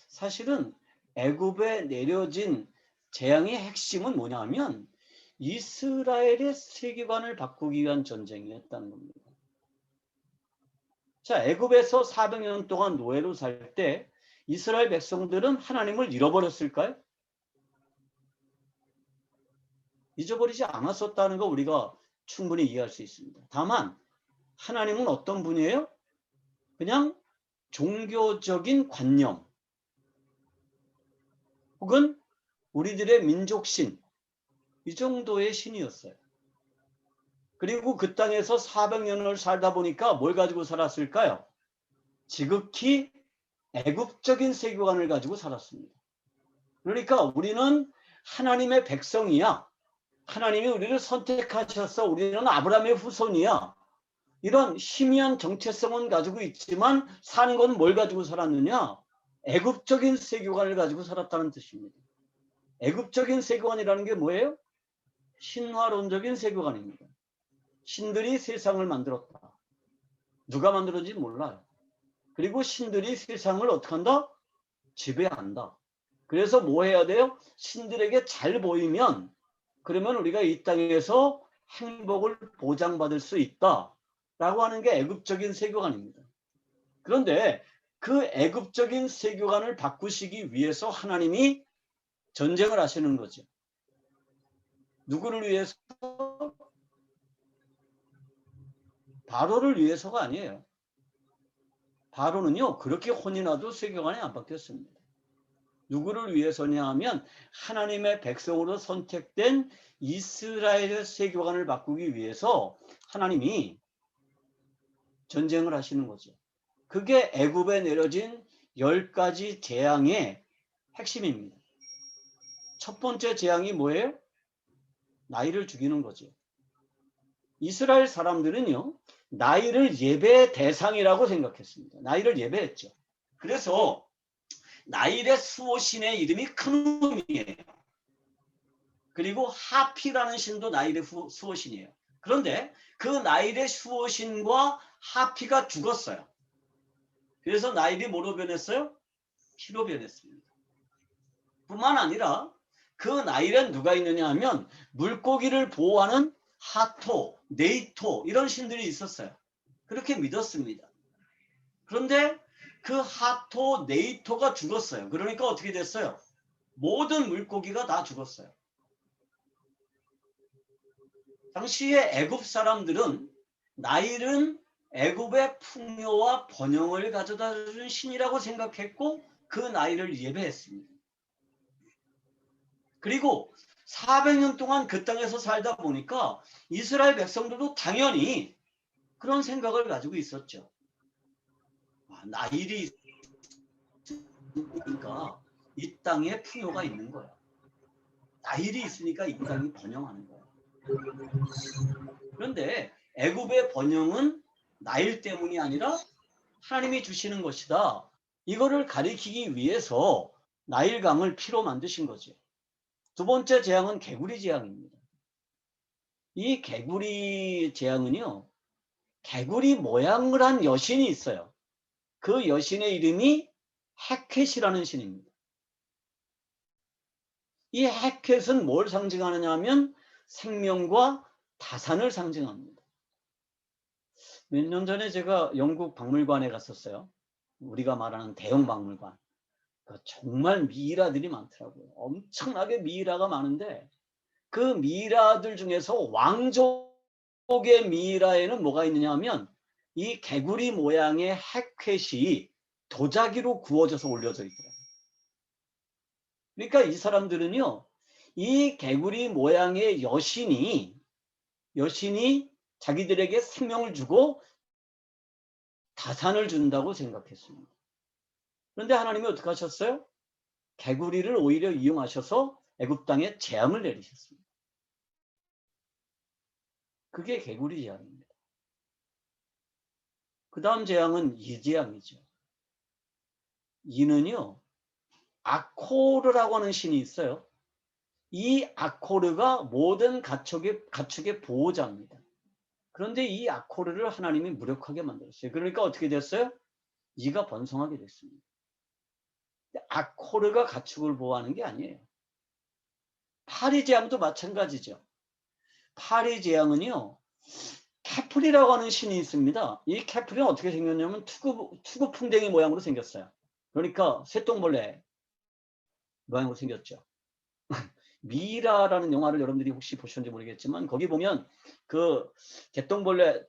Speaker 1: 사실은 애굽에 내려진 재앙의 핵심은 뭐냐면 이스라엘의 세계관을 바꾸기 위한 전쟁이었다는 겁니다. 자, 애굽에서 400년 동안 노예로 살 때 이스라엘 백성들은 하나님을 잃어버렸을까요? 잊어버리지 않았었다는 거 우리가 충분히 이해할 수 있습니다. 다만 하나님은 어떤 분이에요? 그냥 종교적인 관념 혹은 우리들의 민족신, 이 정도의 신이었어요. 그리고 그 땅에서 400년을 살다 보니까 뭘 가지고 살았을까요? 지극히 애국적인 세계관을 가지고 살았습니다. 그러니까 우리는 하나님의 백성이야. 하나님이 우리를 선택하셔서 우리는 아브라함의 후손이야. 이런 희미한 정체성은 가지고 있지만 사는 건 뭘 가지고 살았느냐? 애국적인 세계관을 가지고 살았다는 뜻입니다. 애국적인 세계관이라는 게 뭐예요? 신화론적인 세계관입니다. 신들이 세상을 만들었다. 누가 만들었는지 몰라요. 그리고 신들이 세상을 어떻게 한다? 지배한다. 그래서 뭐 해야 돼요? 신들에게 잘 보이면 그러면 우리가 이 땅에서 행복을 보장받을 수 있다라고 하는 게 애국적인 세계관입니다. 그런데 그 애국적인 세계관을 바꾸시기 위해서 하나님이 전쟁을 하시는 거죠. 누구를 위해서? 바로를 위해서가 아니에요. 바로는요, 그렇게 혼이 나도 세계관이 안 바뀌었습니다. 누구를 위해서냐 하면 하나님의 백성으로 선택된 이스라엘의 세계관을 바꾸기 위해서 하나님이 전쟁을 하시는 거죠. 그게 애굽에 내려진 10가지 재앙의 핵심입니다. 첫 번째 재앙이 뭐예요? 나일을 죽이는 거죠. 이스라엘 사람들은요, 나일을 예배의 대상이라고 생각했습니다. 나일을 예배했죠. 그래서 나일의 수호신의 이름이 크눔이에요. 그리고 하피라는 신도 나일의 수호신이에요. 그런데 그 나일의 수호신과 하피가 죽었어요. 그래서 나일이 뭐로 변했어요? 피로 변했습니다. 뿐만 아니라 그 나일엔 누가 있느냐 하면 물고기를 보호하는 하토, 네이토 이런 신들이 있었어요. 그렇게 믿었습니다. 그런데 그 하토, 네이토가 죽었어요. 그러니까 어떻게 됐어요? 모든 물고기가 다 죽었어요. 당시에 애굽 사람들은 나일은 애굽의 풍요와 번영을 가져다 주는 신이라고 생각했고 그 나일을 예배했습니다. 그리고 400년 동안 그 땅에서 살다 보니까 이스라엘 백성들도 당연히 그런 생각을 가지고 있었죠. 나일이 있으니까 이 땅에 풍요가 있는 거야. 나일이 있으니까 이 땅이 번영하는 거야. 그런데 애굽의 번영은 나일 때문이 아니라 하나님이 주시는 것이다. 이거를 가리키기 위해서 나일강을 피로 만드신 거죠. 두 번째 재앙은 개구리 재앙입니다. 이 개구리 재앙은요, 개구리 모양을 한 여신이 있어요. 그 여신의 이름이 헤켓이라는 신입니다. 이 헤켓은 뭘 상징하느냐 하면 생명과 다산을 상징합니다. 몇 년 전에 제가 영국 박물관에 갔었어요. 우리가 말하는 대형 박물관. 정말 미이라들이 많더라고요. 엄청나게 미이라가 많은데 그 미이라들 중에서 왕족의 미이라에는 뭐가 있느냐 하면 이 개구리 모양의 헤켓이 도자기로 구워져서 올려져 있더라고요. 그러니까 이 사람들은요, 이 개구리 모양의 여신이 자기들에게 생명을 주고 다산을 준다고 생각했습니다. 그런데 하나님이 어떻게 하셨어요? 개구리를 오히려 이용하셔서 애굽 땅에 재앙을 내리셨습니다. 그게 개구리 재앙입니다. 그 다음 재앙은 이 재앙이죠. 이는요, 아코르라고 하는 신이 있어요. 이 아코르가 모든 가축의 보호자입니다. 그런데 이 아코르를 하나님이 무력하게 만들었어요. 그러니까 어떻게 됐어요? 이가 번성하게 됐습니다. 아코르가 가축을 보호하는 게 아니에요. 파리재앙도 마찬가지죠. 파리재앙은요, 캐플이라고 하는 신이 있습니다. 이 캐플은 어떻게 생겼냐면 투구풍뎅이 모양으로 생겼어요. 그러니까 쇠똥벌레 모양으로 생겼죠. 미라라는 영화를 여러분들이 혹시 보셨는지 모르겠지만 거기 보면 그 개똥벌레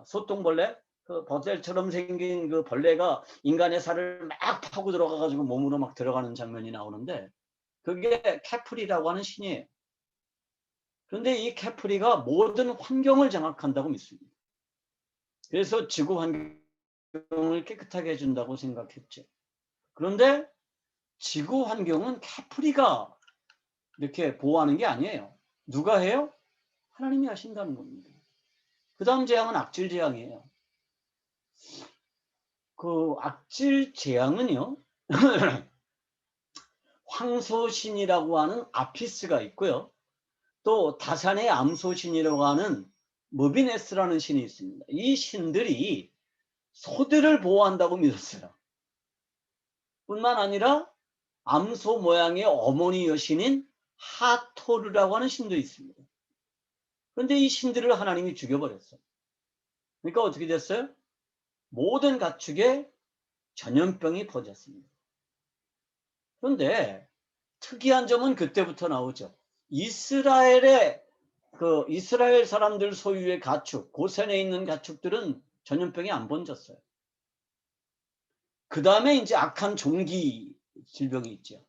Speaker 1: 소똥벌레 그 버젤처럼 생긴 그 벌레가 인간의 살을 막 파고 들어가 가지고 몸으로 막 들어가는 장면이 나오는데 그게 캐프리라고 하는 신이에요. 그런데 이 캐프리가 모든 환경을 장악한다고 믿습니다. 그래서 지구 환경을 깨끗하게 해준다고 생각했죠. 그런데 지구 환경은 캐프리가 이렇게 보호하는 게 아니에요. 누가 해요? 하나님이 하신다는 겁니다. 그 다음 재앙은 악질 재앙이에요. 그 악질 재앙은요, 황소신이라고 하는 아피스가 있고요. 또 다산의 암소신이라고 하는 무비네스라는 신이 있습니다. 이 신들이 소들을 보호한다고 믿었어요. 뿐만 아니라 암소 모양의 어머니 여신인 하토르라고 하는 신도 있습니다. 그런데 이 신들을 하나님이 죽여버렸어요. 그러니까 어떻게 됐어요? 모든 가축에 전염병이 퍼졌습니다. 그런데 특이한 점은 그때부터 나오죠. 이스라엘 사람들 소유의 가축, 고센에 있는 가축들은 전염병이 안 번졌어요. 그 다음에 이제 악한 종기 질병이 있죠.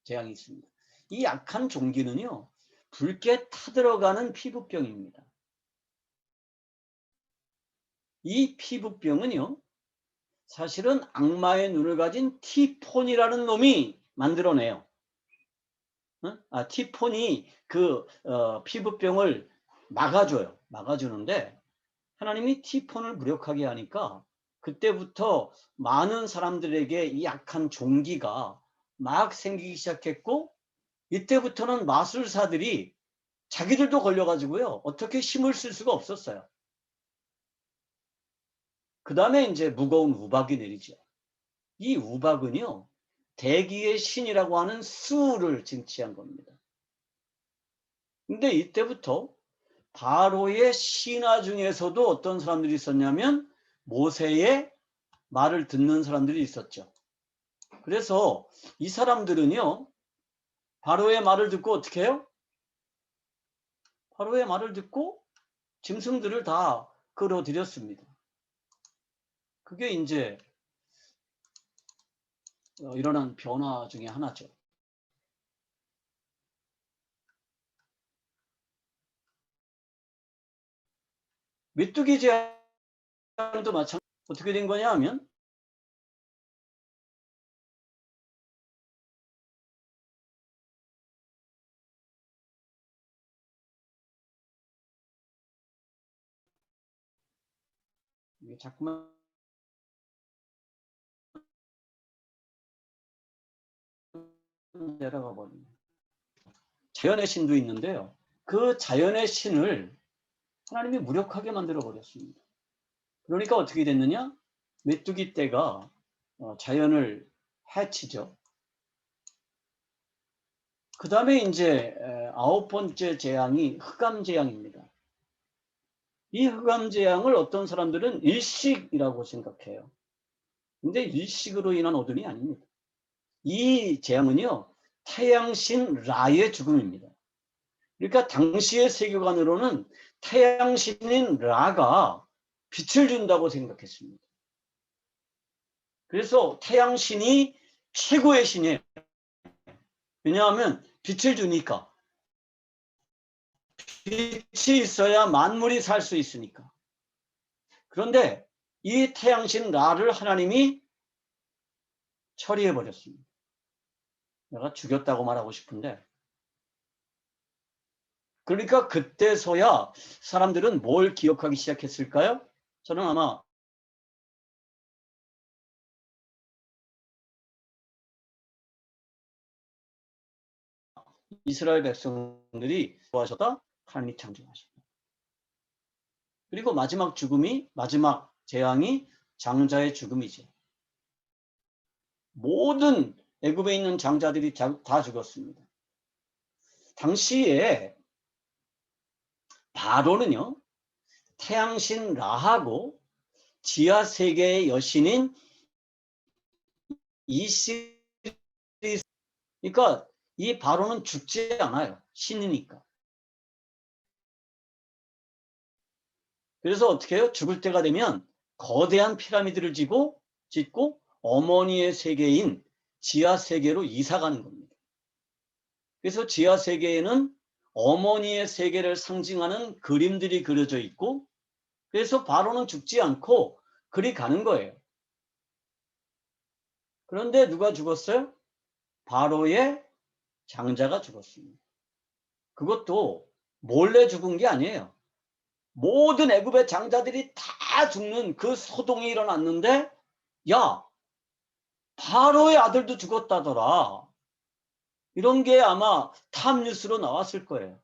Speaker 1: 재앙이 있습니다. 이 악한 종기는요, 붉게 타들어가는 피부병입니다. 이 피부병은요, 사실은 악마의 눈을 가진 티폰이라는 놈이 만들어내요. 티폰이 그 피부병을 막아줘요. 막아주는데 하나님이 티폰을 무력하게 하니까 그때부터 많은 사람들에게 이 약한 종기가 막 생기기 시작했고, 이때부터는 마술사들이 자기들도 걸려가지고요, 어떻게 힘을 쓸 수가 없었어요. 그 다음에 이제 무거운 우박이 내리죠. 이 우박은요, 대기의 신이라고 하는 수를 쟁취한 겁니다. 근데 이때부터 바로의 신하 중에서도 어떤 사람들이 있었냐면 모세의 말을 듣는 사람들이 있었죠. 그래서 이 사람들은요, 바로의 말을 듣고 어떻게 해요? 바로의 말을 듣고 짐승들을 다 끌어들였습니다. 그게 이제 일어난 변화 중에 하나죠. 메뚜기 제안도 마찬가지. 어떻게 된 거냐 하면 이게 자꾸만 내려가 버립니다. 자연의 신도 있는데요, 그 자연의 신을 하나님이 무력하게 만들어 버렸습니다. 그러니까 어떻게 됐느냐? 메뚜기 떼가 자연을 해치죠. 그 다음에 이제 9번째 재앙이 흑암재앙입니다. 이 흑암재앙을 어떤 사람들은 일식이라고 생각해요. 근데 일식으로 인한 어둠이 아닙니다. 이 재앙은요, 태양신 라의 죽음입니다. 그러니까 당시의 세계관으로는 태양신인 라가 빛을 준다고 생각했습니다. 그래서 태양신이 최고의 신이에요. 왜냐하면 빛을 주니까. 빛이 있어야 만물이 살 수 있으니까. 그런데 이 태양신 라를 하나님이 처리해 버렸습니다. 내가 죽였다고 말하고 싶은데, 그러니까 그때서야 사람들은 뭘 기억하기 시작했을까요? 저는 아마 이스라엘 백성들이 좋아하셨다, 하나님이 창조하셨다. 그리고 마지막 죽음이, 마지막 재앙이 장자의 죽음이죠. 모든 애굽에 있는 장자들이 다 죽었습니다. 당시에 바로는요, 태양신 라하고 지하 세계의 여신인 이시리스, 그러니까 이 바로는 죽지 않아요. 신이니까. 그래서 어떻게 해요? 죽을 때가 되면 거대한 피라미드를 짓고 어머니의 세계인 지하 세계로 이사 가는 겁니다. 그래서 지하 세계에는 어머니의 세계를 상징하는 그림들이 그려져 있고, 그래서 바로는 죽지 않고 그리 가는 거예요. 그런데 누가 죽었어요? 바로의 장자가 죽었습니다. 그것도 몰래 죽은 게 아니에요. 모든 애굽의 장자들이 다 죽는 그 소동이 일어났는데, 야, 바로의 아들도 죽었다더라. 이런 게 아마 탑뉴스로 나왔을 거예요.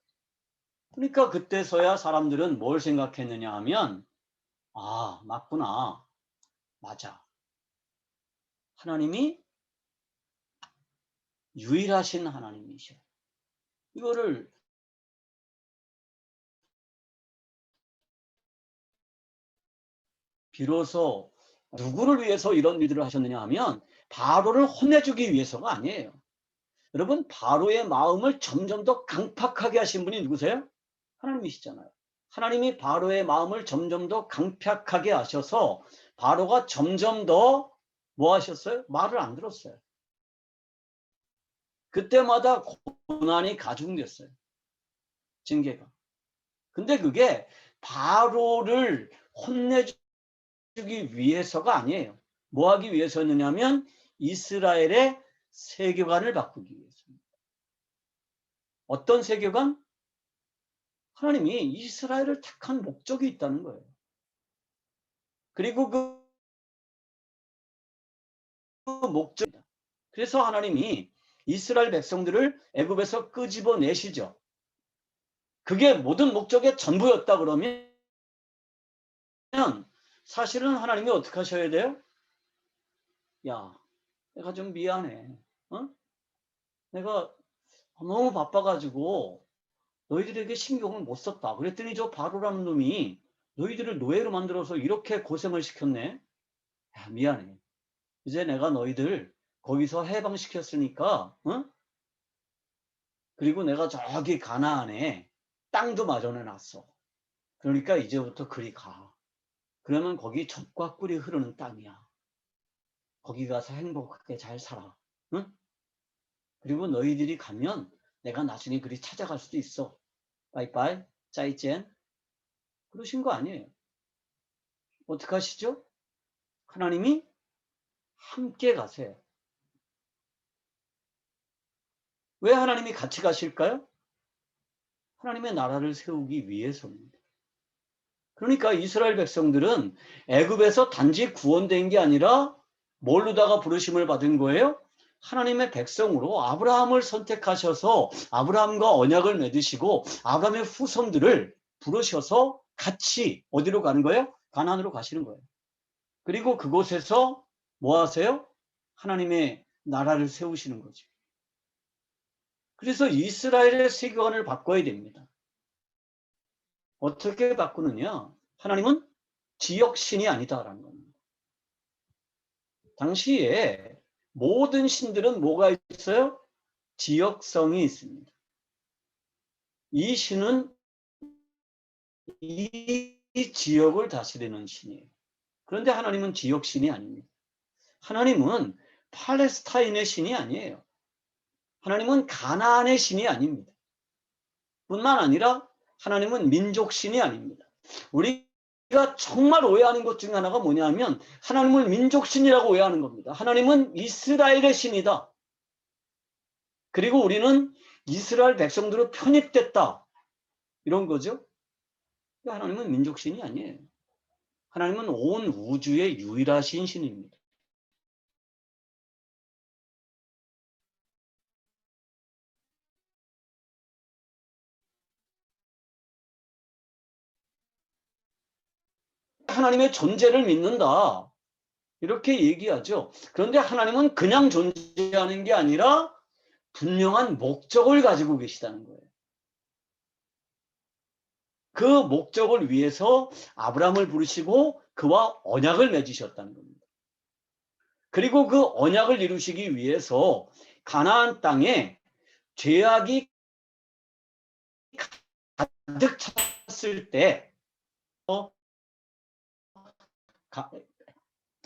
Speaker 1: 그러니까 그때서야 사람들은 뭘 생각했느냐 하면, 아, 맞구나. 맞아. 하나님이 유일하신 하나님이셔. 이거를 비로소 누구를 위해서 이런 일들을 하셨느냐 하면 바로를 혼내주기 위해서가 아니에요. 여러분, 바로의 마음을 점점 더 강팍하게 하신 분이 누구세요? 하나님이시잖아요. 하나님이 바로의 마음을 점점 더 강팍하게 하셔서 바로가 점점 더 뭐 하셨어요? 말을 안 들었어요. 그때마다 고난이 가중됐어요. 징계가. 근데 그게 바로를 혼내주기 주기 위해서가 아니에요. 뭐 하기 위해서느냐면 이스라엘의 세계관을 바꾸기 위해서입니다. 어떤 세계관? 하나님이 이스라엘을 택한 목적이 있다는 거예요. 그리고 그 목적입니다. 그래서 하나님이 이스라엘 백성들을 애굽에서 끄집어내시죠. 그게 모든 목적의 전부였다 그러면 사실은 하나님이 어떻게 하셔야 돼요? 야, 내가 좀 미안해. 어? 내가 너무 바빠가지고 너희들에게 신경을 못 썼다. 그랬더니 저 바로라는 놈이 너희들을 노예로 만들어서 이렇게 고생을 시켰네. 야, 미안해. 이제 내가 너희들 거기서 해방시켰으니까, 어? 그리고 내가 저기 가나안에 땅도 마련해놨어. 그러니까 이제부터 그리 가. 그러면 거기 젖과 꿀이 흐르는 땅이야. 거기 가서 행복하게 잘 살아. 응? 그리고 너희들이 가면 내가 나중에 그리 찾아갈 수도 있어. 빠이빠이, 짜이젠. 그러신 거 아니에요. 어떻게 하시죠? 하나님이 함께 가세요. 왜 하나님이 같이 가실까요? 하나님의 나라를 세우기 위해서입니다. 그러니까 이스라엘 백성들은 애굽에서 단지 구원된 게 아니라 뭘로다가 부르심을 받은 거예요? 하나님의 백성으로 아브라함을 선택하셔서 아브라함과 언약을 맺으시고 아브라함의 후손들을 부르셔서 같이 어디로 가는 거예요? 가나안으로 가시는 거예요. 그리고 그곳에서 뭐 하세요? 하나님의 나라를 세우시는 거죠. 그래서 이스라엘의 세계관을 바꿔야 됩니다. 어떻게 바꾸느냐? 하나님은 지역신이 아니다라는 겁니다. 당시에 모든 신들은 뭐가 있어요? 지역성이 있습니다. 이 신은 이 지역을 다스리는 신이에요. 그런데 하나님은 지역신이 아닙니다. 하나님은 팔레스타인의 신이 아니에요. 하나님은 가나안의 신이 아닙니다. 뿐만 아니라 하나님은 민족신이 아닙니다. 우리가 정말 오해하는 것 중에 하나가 뭐냐면 하나님을 민족신이라고 오해하는 겁니다. 하나님은 이스라엘의 신이다. 그리고 우리는 이스라엘 백성들로 편입됐다. 이런 거죠. 하나님은 민족신이 아니에요. 하나님은 온 우주의 유일하신 신입니다. 하나님의 존재를 믿는다. 이렇게 얘기하죠. 그런데 하나님은 그냥 존재하는 게 아니라 분명한 목적을 가지고 계시다는 거예요. 그 목적을 위해서 아브라함을 부르시고 그와 언약을 맺으셨다는 겁니다. 그리고 그 언약을 이루시기 위해서 가나안 땅에 죄악이 가득 찼을 때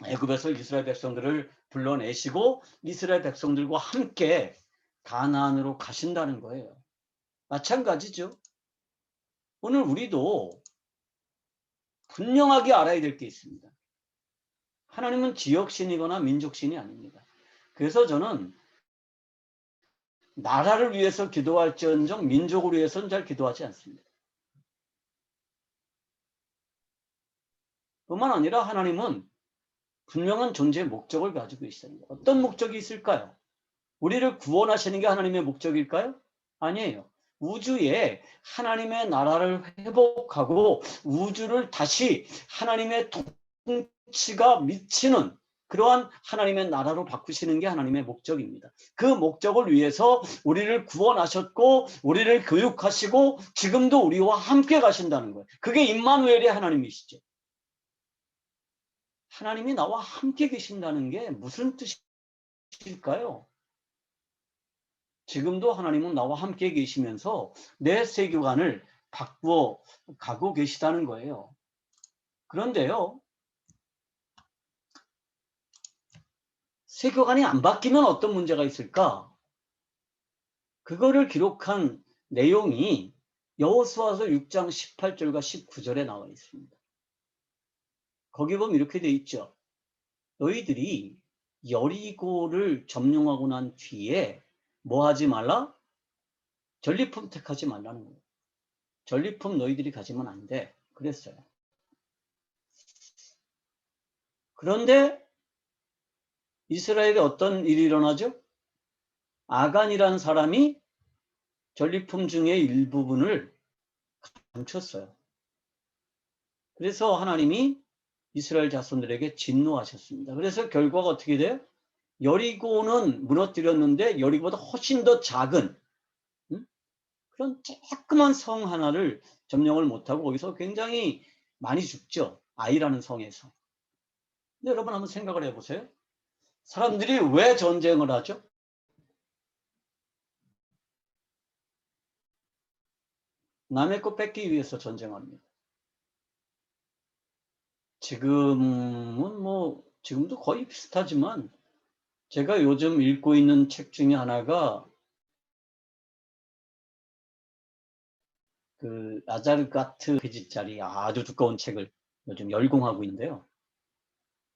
Speaker 1: 애굽에서 이스라엘 백성들을 불러내시고 이스라엘 백성들과 함께 가나안으로 가신다는 거예요. 마찬가지죠. 오늘 우리도 분명하게 알아야 될 게 있습니다. 하나님은 지역신이거나 민족신이 아닙니다. 그래서 저는 나라를 위해서 기도할지언정 민족을 위해서는 잘 기도하지 않습니다. 뿐만 아니라 하나님은 분명한 존재의 목적을 가지고 계십니다. 어떤 목적이 있을까요? 우리를 구원하시는 게 하나님의 목적일까요? 아니에요. 우주에 하나님의 나라를 회복하고 우주를 다시 하나님의 통치가 미치는 그러한 하나님의 나라로 바꾸시는 게 하나님의 목적입니다. 그 목적을 위해서 우리를 구원하셨고 우리를 교육하시고 지금도 우리와 함께 가신다는 거예요. 그게 임마누엘의 하나님이시죠. 하나님이 나와 함께 계신다는 게 무슨 뜻일까요? 지금도 하나님은 나와 함께 계시면서 내 세계관을 바꾸어 가고 계시다는 거예요. 그런데요, 세계관이 안 바뀌면 어떤 문제가 있을까? 그거를 기록한 내용이 여호수아서 6장 18절과 19절에 나와 있습니다. 거기 보면 이렇게 돼 있죠. 너희들이 여리고를 점령하고 난 뒤에 뭐 하지 말라? 전리품 택하지 말라는 거예요. 전리품 너희들이 가지면 안 돼. 그랬어요. 그런데 이스라엘에 어떤 일이 일어나죠? 아간이라는 사람이 전리품 중에 일부분을 감췄어요. 그래서 하나님이 이스라엘 자손들에게 진노하셨습니다. 그래서 결과가 어떻게 돼요? 여리고는 무너뜨렸는데 여리고보다 훨씬 더 작은 그런 조그만 성 하나를 점령을 못하고 거기서 굉장히 많이 죽죠. 아이라는 성에서. 근데 여러분 한번 생각을 해보세요. 사람들이 왜 전쟁을 하죠? 남의 것 뺏기 위해서 전쟁합니다. 지금은 지금도 거의 비슷하지만 제가 요즘 읽고 있는 책 중에 하나가 그 라자르가트 페이지짜리 아주 두꺼운 책을 요즘 열공하고 있는데요.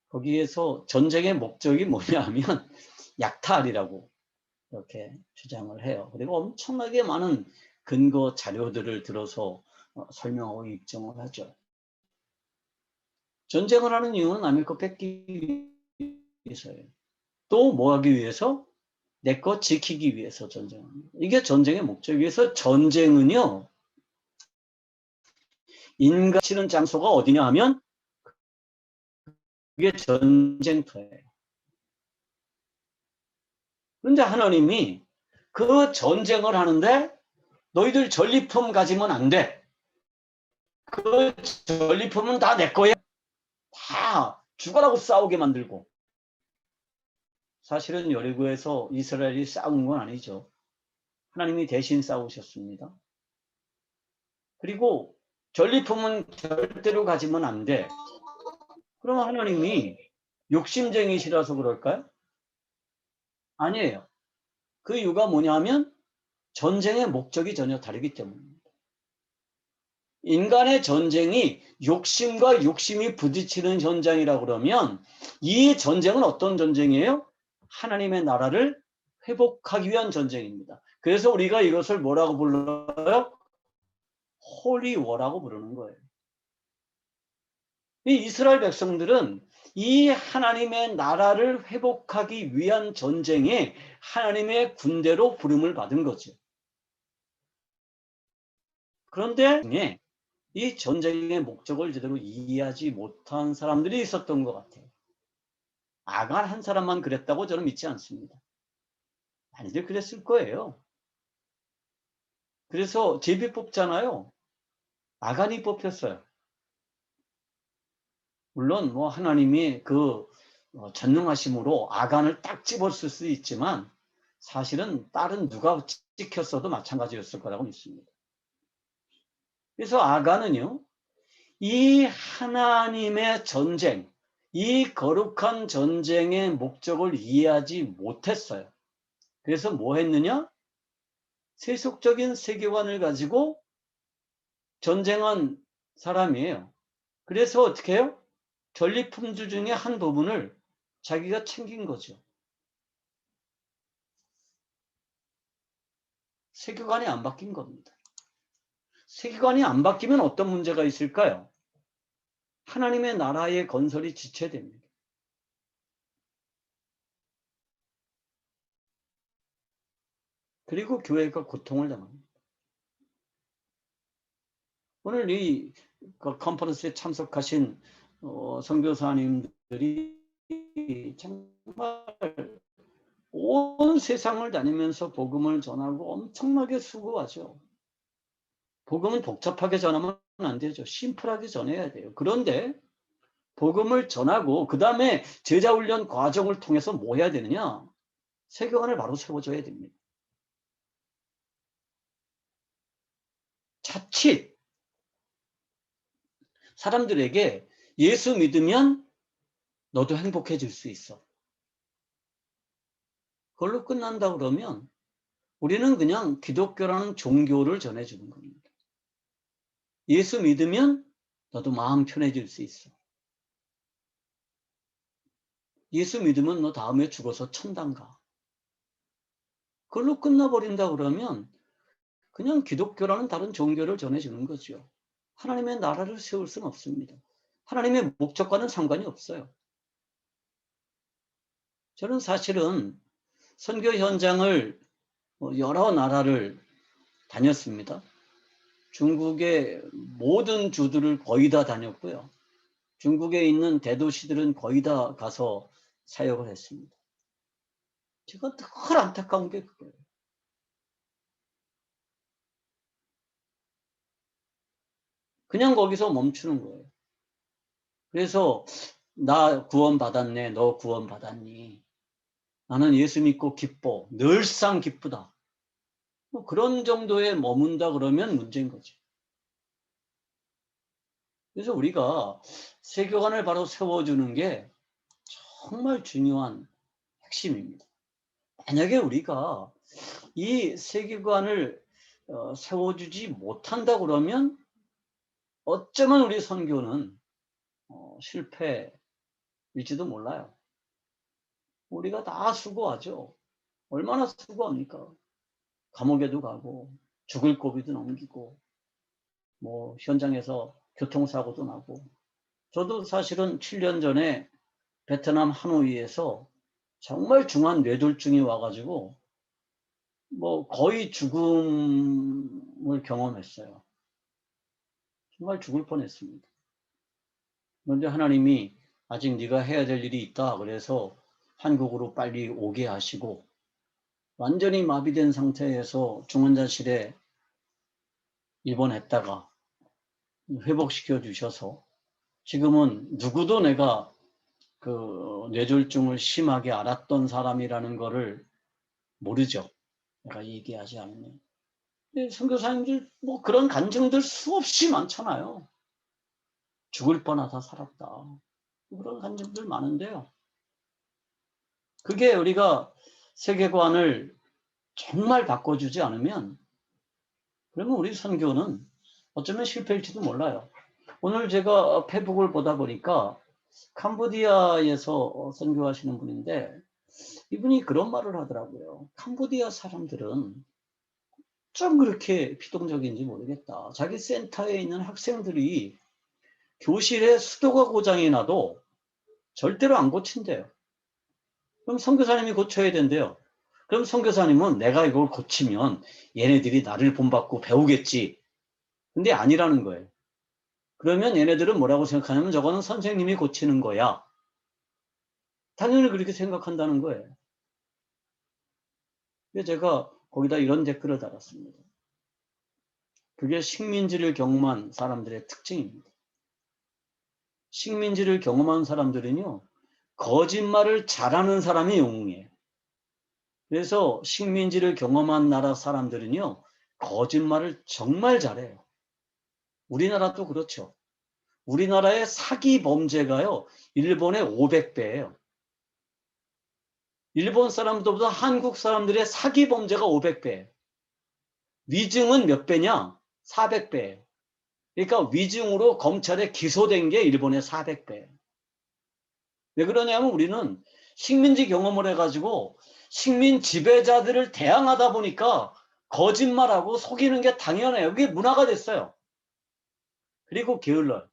Speaker 1: 거기에서 전쟁의 목적이 뭐냐 하면 약탈이라고 이렇게 주장을 해요. 그리고 엄청나게 많은 근거 자료들을 들어서 설명하고 입증을 하죠. 전쟁을 하는 이유는 남의 것 뺏기 위해서예요. 또 뭐 하기 위해서? 내 것 지키기 위해서 전쟁합니다. 이게 전쟁의 목적이어서 전쟁은요. 인간 치는 장소가 어디냐 하면 그게 전쟁터예요. 그런데 하나님이 그 전쟁을 하는데 너희들 전리품 가지면 안 돼. 그 전리품은 다 내 거야. 다 죽어라고 싸우게 만들고. 사실은 여리고에서 이스라엘이 싸운 건 아니죠. 하나님이 대신 싸우셨습니다. 그리고 전리품은 절대로 가지면 안 돼. 그럼 하나님이 욕심쟁이시라서 그럴까요? 아니에요. 그 이유가 뭐냐면 전쟁의 목적이 전혀 다르기 때문입니다. 인간의 전쟁이 욕심과 욕심이 부딪히는 전쟁이라고 그러면 이 전쟁은 어떤 전쟁이에요? 하나님의 나라를 회복하기 위한 전쟁입니다. 그래서 우리가 이것을 뭐라고 불러요? 홀리워라고 부르는 거예요. 이 이스라엘 백성들은 이 하나님의 나라를 회복하기 위한 전쟁에 하나님의 군대로 부름을 받은 거죠. 그런데 이 전쟁의 목적을 제대로 이해하지 못한 사람들이 있었던 것 같아요. 아간 한 사람만 그랬다고 저는 믿지 않습니다. 많이들 그랬을 거예요. 그래서 제비 뽑잖아요. 아간이 뽑혔어요. 물론 하나님이 그 전능하심으로 아간을 딱 집었을 수 있지만 사실은 다른 누가 찍혔어도 마찬가지였을 거라고 믿습니다. 그래서 아간은요, 이 하나님의 전쟁, 이 거룩한 전쟁의 목적을 이해하지 못했어요. 그래서 뭐 했느냐? 세속적인 세계관을 가지고 전쟁한 사람이에요. 그래서 어떻게 해요? 전리품들 중에 한 부분을 자기가 챙긴 거죠. 세계관이 안 바뀐 겁니다. 세계관이 안 바뀌면 어떤 문제가 있을까요? 하나님의 나라의 건설이 지체됩니다. 그리고 교회가 고통을 당합니다. 오늘 이 컨퍼런스에 참석하신 선교사님들이 정말 온 세상을 다니면서 복음을 전하고 엄청나게 수고하죠. 복음은 복잡하게 전하면 안 되죠. 심플하게 전해야 돼요. 그런데 복음을 전하고 그 다음에 제자훈련 과정을 통해서 뭐 해야 되느냐? 세계관을 바로 세워줘야 됩니다. 자칫 사람들에게 예수 믿으면 너도 행복해질 수 있어. 그걸로 끝난다 그러면 우리는 그냥 기독교라는 종교를 전해주는 겁니다. 예수 믿으면 너도 마음 편해질 수 있어. 예수 믿으면 너 다음에 죽어서 천당 가. 그걸로 끝나버린다 그러면 그냥 기독교라는 다른 종교를 전해주는 거죠. 하나님의 나라를 세울 수는 없습니다. 하나님의 목적과는 상관이 없어요. 저는 사실은 선교 현장을 여러 나라를 다녔습니다. 중국의 모든 주들을 거의 다 다녔고요. 중국에 있는 대도시들은 거의 다 가서 사역을 했습니다. 제가 늘 안타까운 게 그거예요. 그냥 거기서 멈추는 거예요. 그래서 나 구원받았네, 너 구원받았니? 나는 예수 믿고 기뻐, 늘상 기쁘다. 뭐 그런 정도에 머문다 그러면 문제인 거죠. 그래서 우리가 세계관을 바로 세워주는 게 정말 중요한 핵심입니다. 만약에 우리가 이 세계관을 세워주지 못한다 그러면 어쩌면 우리 선교는 실패일지도 몰라요. 우리가 다 수고하죠. 얼마나 수고합니까? 감옥에도 가고 죽을 고비도 넘기고 뭐 현장에서 교통사고도 나고. 저도 사실은 7년 전에 베트남 하노이에서 정말 중한 뇌졸중이 와가지고 뭐 거의 죽음을 경험했어요. 정말 죽을 뻔했습니다. 그런데 하나님이 아직 네가 해야 될 일이 있다 그래서 한국으로 빨리 오게 하시고 완전히 마비된 상태에서 중환자실에 입원했다가 회복시켜 주셔서 지금은 누구도 내가 그 뇌졸중을 심하게 앓았던 사람이라는 거를 모르죠. 내가 얘기하지 않으면. 선교사님들 뭐 그런 간증들 수없이 많잖아요. 죽을 뻔하다 살았다. 그런 간증들 많은데요. 그게 우리가 세계관을 정말 바꿔주지 않으면 그러면 우리 선교는 어쩌면 실패일지도 몰라요. 오늘 제가 페북을 보다 보니까 캄보디아에서 선교하시는 분인데 이분이 그런 말을 하더라고요. 캄보디아 사람들은 좀 그렇게 피동적인지 모르겠다. 자기 센터에 있는 학생들이 교실에 수도가 고장이 나도 절대로 안 고친대요. 그럼 선교사님이 고쳐야 된대요. 그럼 선교사님은 내가 이걸 고치면 얘네들이 나를 본받고 배우겠지. 근데 아니라는 거예요. 그러면 얘네들은 뭐라고 생각하냐면 저거는 선생님이 고치는 거야. 당연히 그렇게 생각한다는 거예요. 그래서 제가 거기다 이런 댓글을 달았습니다. 그게 식민지를 경험한 사람들의 특징입니다. 식민지를 경험한 사람들은요, 거짓말을 잘하는 사람이 영웅이에요. 그래서 식민지를 경험한 나라 사람들은요, 거짓말을 정말 잘해요. 우리나라도 그렇죠. 우리나라의 사기 범죄가요, 일본의 500배예요. 일본 사람들보다 한국 사람들의 사기 범죄가 500배예요. 위증은 몇 배냐? 400배예요. 그러니까 위증으로 검찰에 기소된 게 일본의 400배예요. 왜 그러냐면 우리는 식민지 경험을 해가지고 식민 지배자들을 대항하다 보니까 거짓말하고 속이는 게 당연해요. 그게 문화가 됐어요. 그리고 게을러요.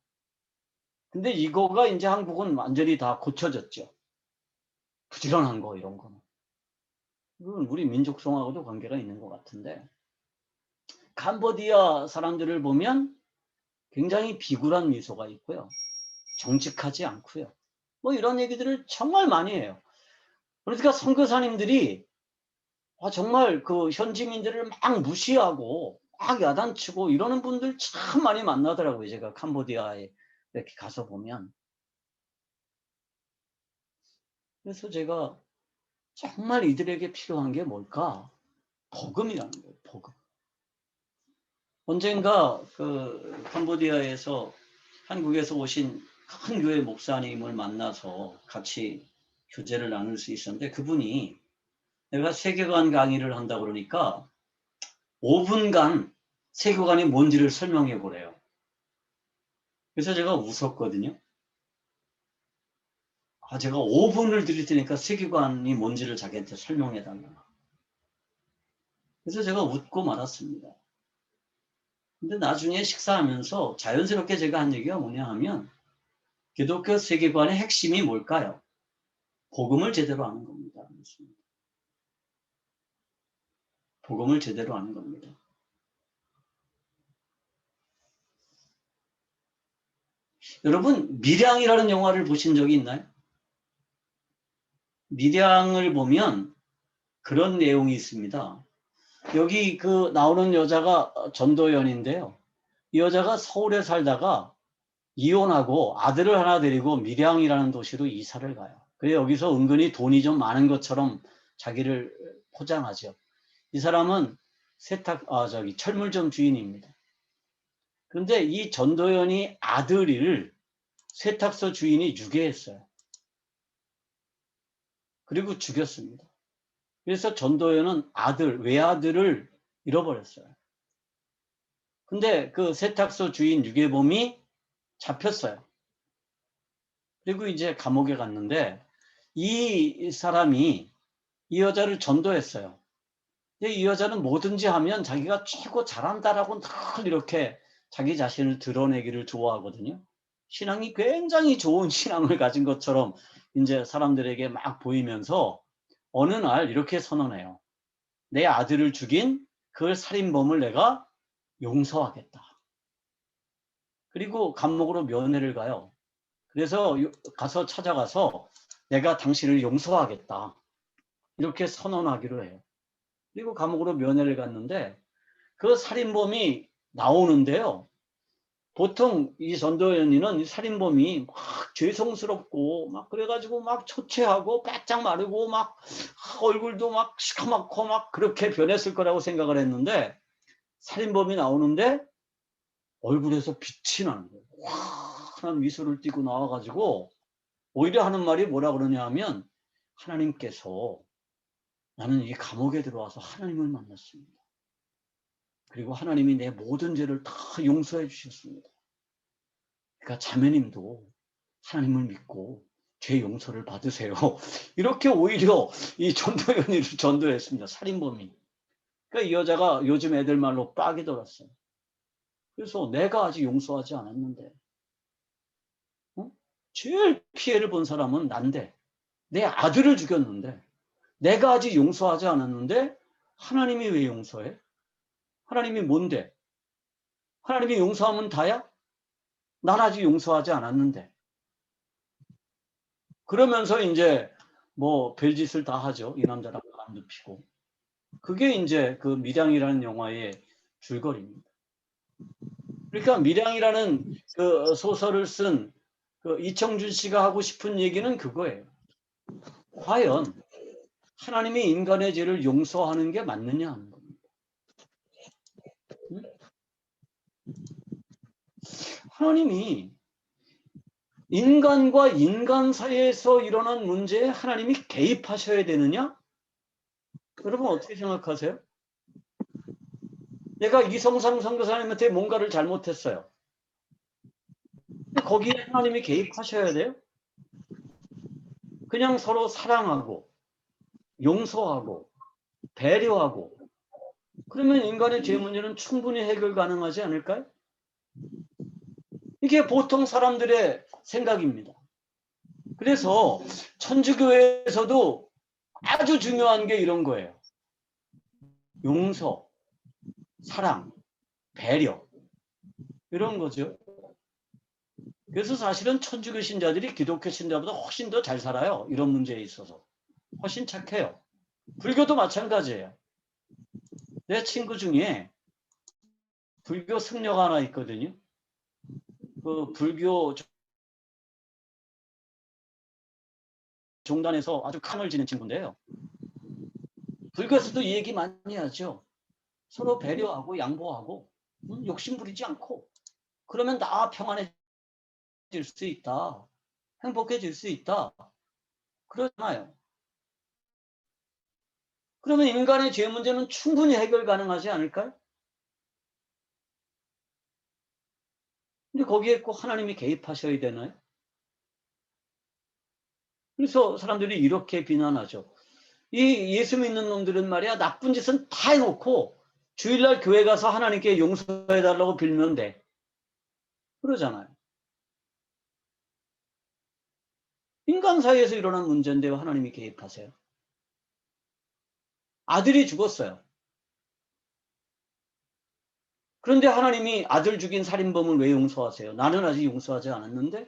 Speaker 1: 근데 이거가 이제 한국은 완전히 다 고쳐졌죠. 부지런한 거 이런 거는. 이건 우리 민족성하고도 관계가 있는 것 같은데 캄보디아 사람들을 보면 굉장히 비굴한 미소가 있고요. 정직하지 않고요. 뭐 이런 얘기들을 정말 많이 해요. 그러니까 선교사님들이 정말 그 현지민들을 막 무시하고 막 야단치고 이러는 분들 참 많이 만나더라고요. 제가 캄보디아에 이렇게 가서 보면. 그래서 제가 정말 이들에게 필요한 게 뭘까? 복음이라는 거예요. 복음. 언젠가 그 캄보디아에서 한국에서 오신 큰 교회 목사님을 만나서 같이 교제를 나눌 수 있었는데 그분이 내가 세계관 강의를 한다 그러니까 5분간 세계관이 뭔지를 설명해 보래요. 그래서 제가 웃었거든요. 제가 5분을 드릴 테니까 세계관이 뭔지를 자기한테 설명해 달라. 그래서 제가 웃고 말았습니다. 근데 나중에 식사하면서 자연스럽게 제가 한 얘기가 뭐냐 하면 기독교 세계관의 핵심이 뭘까요? 복음을 제대로 아는 겁니다. 복음을 제대로 아는 겁니다. 여러분, 밀양이라는 영화를 보신 적이 있나요? 밀양을 보면 그런 내용이 있습니다. 여기 그 나오는 여자가 전도연인데요. 이 여자가 서울에 살다가 이혼하고 아들을 하나 데리고 밀양이라는 도시로 이사를 가요. 그래 여기서 은근히 돈이 좀 많은 것처럼 자기를 포장하죠. 이 사람은 철물점 주인입니다. 그런데 이 전도연이 아들을 세탁소 주인이 유괴했어요. 그리고 죽였습니다. 그래서 전도연은 외아들을 잃어버렸어요. 근데 그 세탁소 주인 유괴범이 잡혔어요. 그리고 이제 감옥에 갔는데 이 사람이 이 여자를 전도했어요. 근데 이 여자는 뭐든지 하면 자기가 최고 잘한다라고 늘 이렇게 자기 자신을 드러내기를 좋아하거든요. 신앙이 굉장히 좋은 신앙을 가진 것처럼 이제 사람들에게 막 보이면서 어느 날 이렇게 선언해요. 내 아들을 죽인 그 살인범을 내가 용서하겠다. 그리고 감옥으로 면회를 가요. 그래서 찾아가서 내가 당신을 용서하겠다. 이렇게 선언하기로 해요. 그리고 감옥으로 면회를 갔는데 그 살인범이 나오는데요. 보통 이 전도연이는 이 살인범이 막 죄송스럽고 막 그래가지고 막 초췌하고 바짝 마르고 막 얼굴도 막 시커멓고 막 그렇게 변했을 거라고 생각을 했는데 살인범이 나오는데 얼굴에서 빛이 나는 거예요. 환한 미소를 띠고 나와가지고 오히려 하는 말이 뭐라 그러냐 하면 하나님께서 나는 이 감옥에 들어와서 하나님을 만났습니다. 그리고 하나님이 내 모든 죄를 다 용서해 주셨습니다. 그러니까 자매님도 하나님을 믿고 죄 용서를 받으세요. 이렇게 오히려 이 전도연이를 전도했습니다. 살인범이. 그러니까 이 여자가 요즘 애들 말로 빡이 돌았어요. 그래서 내가 아직 용서하지 않았는데 제일 피해를 본 사람은 난데 내 아들을 죽였는데 내가 아직 용서하지 않았는데 하나님이 왜 용서해? 하나님이 뭔데? 하나님이 용서하면 다야? 난 아직 용서하지 않았는데. 그러면서 이제 뭐 별짓을 다 하죠. 이 남자랑 안 눕히고. 그게 이제 그 밀양이라는 영화의 줄거리입니다. 그러니까 밀양이라는 그 소설을 쓴 그 이청준 씨가 하고 싶은 얘기는 그거예요. 과연 하나님이 인간의 죄를 용서하는 게 맞느냐 하는 겁니다. 하나님이 인간과 인간 사이에서 일어난 문제에 하나님이 개입하셔야 되느냐? 여러분 어떻게 생각하세요? 내가 이성상 선교사님한테 뭔가를 잘못했어요. 거기에 하나님이 개입하셔야 돼요? 그냥 서로 사랑하고 용서하고 배려하고 그러면 인간의 죄 문제는 충분히 해결 가능하지 않을까요? 이게 보통 사람들의 생각입니다. 그래서 천주교에서도 아주 중요한 게 이런 거예요. 용서, 사랑, 배려 이런 거죠. 그래서 사실은 천주교 신자들이 기독교 신자보다 훨씬 더 잘 살아요. 이런 문제에 있어서. 훨씬 착해요. 불교도 마찬가지예요. 내 친구 중에 불교 승려가 하나 있거든요. 그 불교 종단에서 아주 칸을 지는 친구인데요. 불교에서도 이 얘기 많이 하죠. 서로 배려하고 양보하고 욕심 부리지 않고 그러면 다 평안해질 수 있다. 행복해질 수 있다. 그러잖아요. 그러면 인간의 죄 문제는 충분히 해결 가능하지 않을까요? 근데 거기에 꼭 하나님이 개입하셔야 되나요? 그래서 사람들이 이렇게 비난하죠. 이 예수 믿는 놈들은 말이야 나쁜 짓은 다 해놓고 주일날 교회 가서 하나님께 용서해달라고 빌면 돼. 그러잖아요. 인간 사이에서 일어난 문제인데 왜 하나님이 개입하세요? 아들이 죽었어요. 그런데 하나님이 아들 죽인 살인범을 왜 용서하세요? 나는 아직 용서하지 않았는데?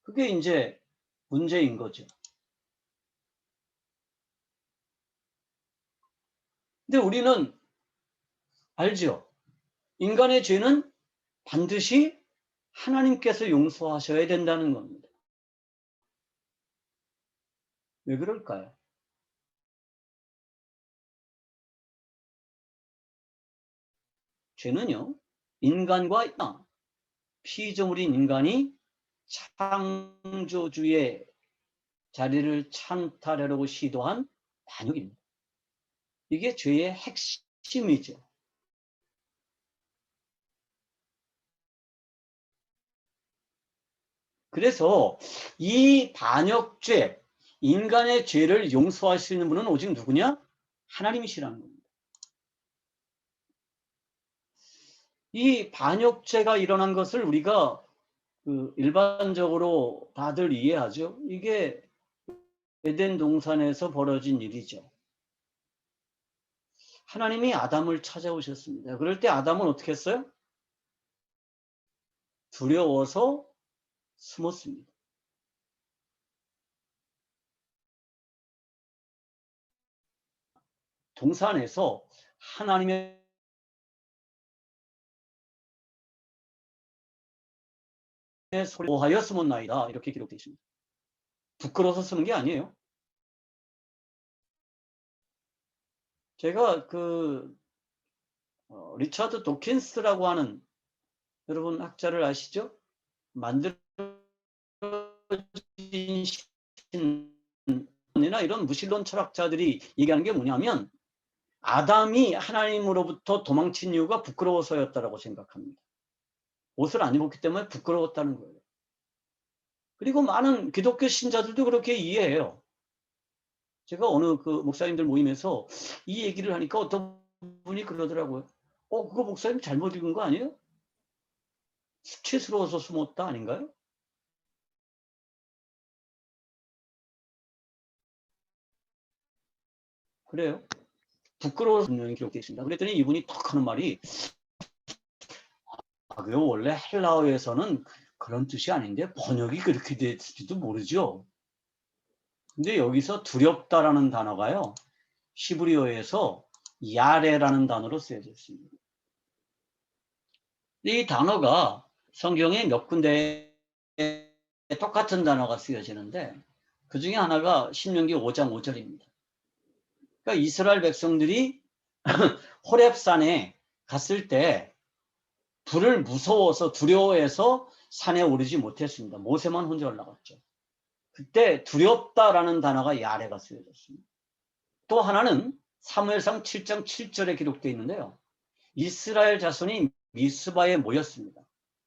Speaker 1: 그게 이제 문제인 거죠. 근데 우리는 알죠? 인간의 죄는 반드시 하나님께서 용서하셔야 된다는 겁니다. 왜 그럴까요? 죄는요, 인간과 피조물인 인간이 창조주의 자리를 찬탈하려고 시도한 반역입니다. 이게 죄의 핵심이죠. 그래서 이 반역죄, 인간의 죄를 용서할 수 있는 분은 오직 누구냐? 하나님이시라는 겁니다. 이 반역죄가 일어난 것을 우리가 일반적으로 다들 이해하죠. 이게 에덴 동산에서 벌어진 일이죠. 하나님이 아담을 찾아오셨습니다. 그럴 때 아담은 어떻게 했어요? 두려워서 숨었습니다. 동산에서 하나님의 소리하여 숨었나이다. 이렇게 기록되어 있습니다. 부끄러워서 쓰는 게 아니에요. 제가 리차드 도킨스라고 하는 여러분 학자를 아시죠? 만들어진 신이나 이런 무신론 철학자들이 얘기하는 게 뭐냐면 아담이 하나님으로부터 도망친 이유가 부끄러워서였다라고 생각합니다. 옷을 안 입었기 때문에 부끄러웠다는 거예요. 그리고 많은 기독교 신자들도 그렇게 이해해요. 제가 어느 목사님들 모임에서 이 얘기를 하니까 어떤 분이 그러더라고요. 그거 목사님 잘못 읽은 거 아니에요? 수치스러워서 숨었다 아닌가요? 그래요. 부끄러워서 분명히 기록되어 있습니다. 그랬더니 이분이 탁 하는 말이 그거 원래 헬라어에서는 그런 뜻이 아닌데 번역이 그렇게 됐을지도 모르죠. 근데 여기서 두렵다라는 단어가요. 히브리어에서 야레라는 단어로 쓰여져 있습니다. 이 단어가 성경에 몇 군데에 똑같은 단어가 쓰여지는데 그 중에 하나가 신명기 5장 5절입니다. 그러니까 이스라엘 백성들이 호렙산에 갔을 때 불을 무서워서 두려워해서 산에 오르지 못했습니다. 모세만 혼자 올라갔죠. 그때 두렵다라는 단어가 야레가 쓰여졌습니다. 또 하나는 사무엘상 7장 7절에 기록되어 있는데요. 이스라엘 자손이 미스바에 모였습니다.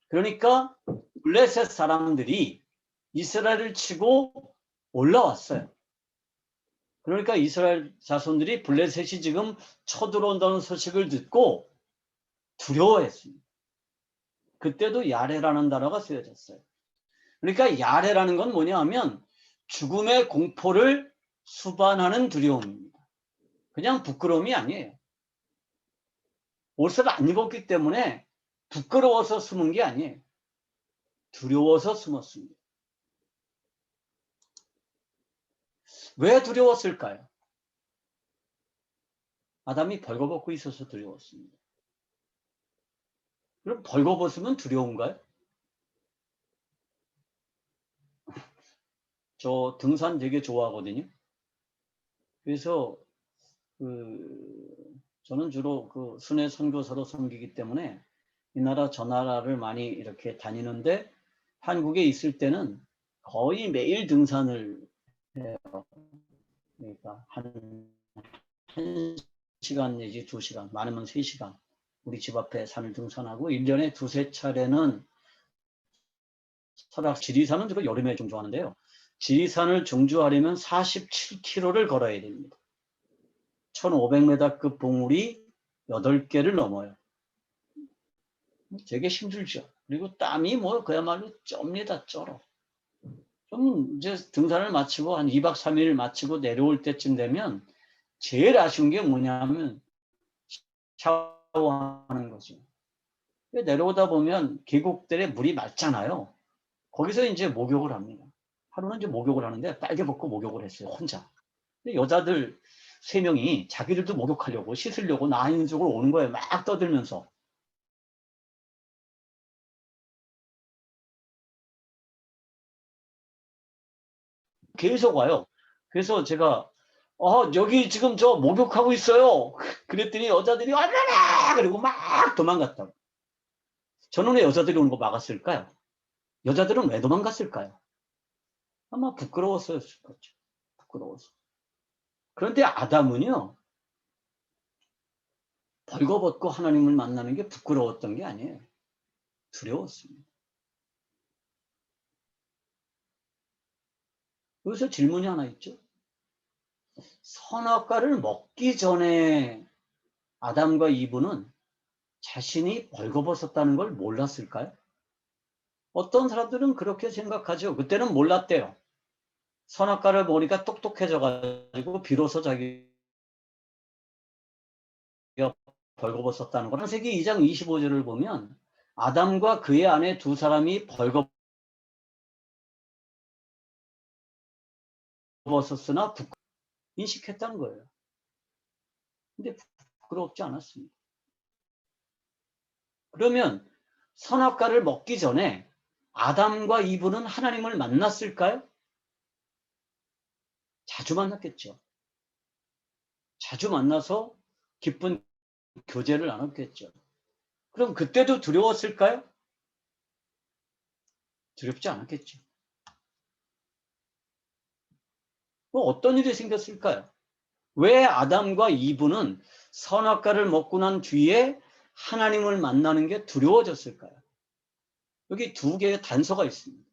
Speaker 1: 그러니까 블레셋 사람들이 이스라엘을 치고 올라왔어요. 그러니까 이스라엘 자손들이 블레셋이 지금 쳐들어온다는 소식을 듣고 두려워했습니다. 그때도 야레라는 단어가 쓰여졌어요. 그러니까 야레라는 건 뭐냐 하면 죽음의 공포를 수반하는 두려움입니다. 그냥 부끄러움이 아니에요. 옷을 안 입었기 때문에 부끄러워서 숨은 게 아니에요. 두려워서 숨었습니다. 왜 두려웠을까요? 아담이 벌거벗고 있어서 두려웠습니다. 그럼 벌거벗으면 두려운가요? 저 등산 되게 좋아하거든요. 그래서 저는 주로 순회 선교사로 섬기기 때문에 이 나라 저 나라를 많이 이렇게 다니는데 한국에 있을 때는 거의 매일 등산을 해요. 그러니까 한 1시간 내지 2시간, 많으면 3시간 우리 집 앞에 산을 등산하고 1년에 2-3차례는 지리산은 주로 여름에 좀 좋아하는데요. 지리산을 종주하려면 47km를 걸어야 됩니다. 1500m급 봉우리 8개를 넘어요. 되게 힘들죠. 그리고 땀이 뭐 그야말로 쩝니다, 쩔어. 좀 이제 등산을 마치고 한 2박 3일 마치고 내려올 때쯤 되면 제일 아쉬운 게 뭐냐면 샤워하는 거죠. 내려오다 보면 계곡들에 물이 맑잖아요. 거기서 이제 목욕을 합니다. 하루는 이제 목욕을 하는데 빨개 벗고 목욕을 했어요, 혼자. 근데 여자들 3명이 자기들도 목욕하려고 씻으려고 나 있는 쪽으로 오는 거예요. 막 떠들면서. 계속 와요. 그래서 제가 여기 지금 저 목욕하고 있어요. 그랬더니 여자들이 얼마나 그리고 막 도망갔다고. 저는 왜 여자들이 오는 거 막았을까요? 여자들은 왜 도망갔을까요? 아마 부끄러웠을 거죠. 부끄러워서. 그런데 아담은요, 벌거벗고 하나님을 만나는 게 부끄러웠던 게 아니에요. 두려웠습니다. 여기서 질문이 하나 있죠. 선악과를 먹기 전에 아담과 이브는 자신이 벌거벗었다는 걸 몰랐을까요? 어떤 사람들은 그렇게 생각하죠. 그때는 몰랐대요. 선악과를 먹으니까 똑똑해져가지고 비로소 자기가 벌거벗었다는 걸. 창세기 2장 25절을 보면 아담과 그의 아내 두 사람이 벌거벗었으나 인식했다는 거예요. 근데 부끄럽지 않았습니다. 그러면 선악과를 먹기 전에 아담과 이브는 하나님을 만났을까요? 자주 만났겠죠. 자주 만나서 기쁜 교제를 나눴겠죠. 그럼 그때도 두려웠을까요? 두렵지 않았겠죠. 어떤 일이 생겼을까요? 왜 아담과 이브는 선악과를 먹고 난 뒤에 하나님을 만나는 게 두려워졌을까요? 여기 2개의 단서가 있습니다.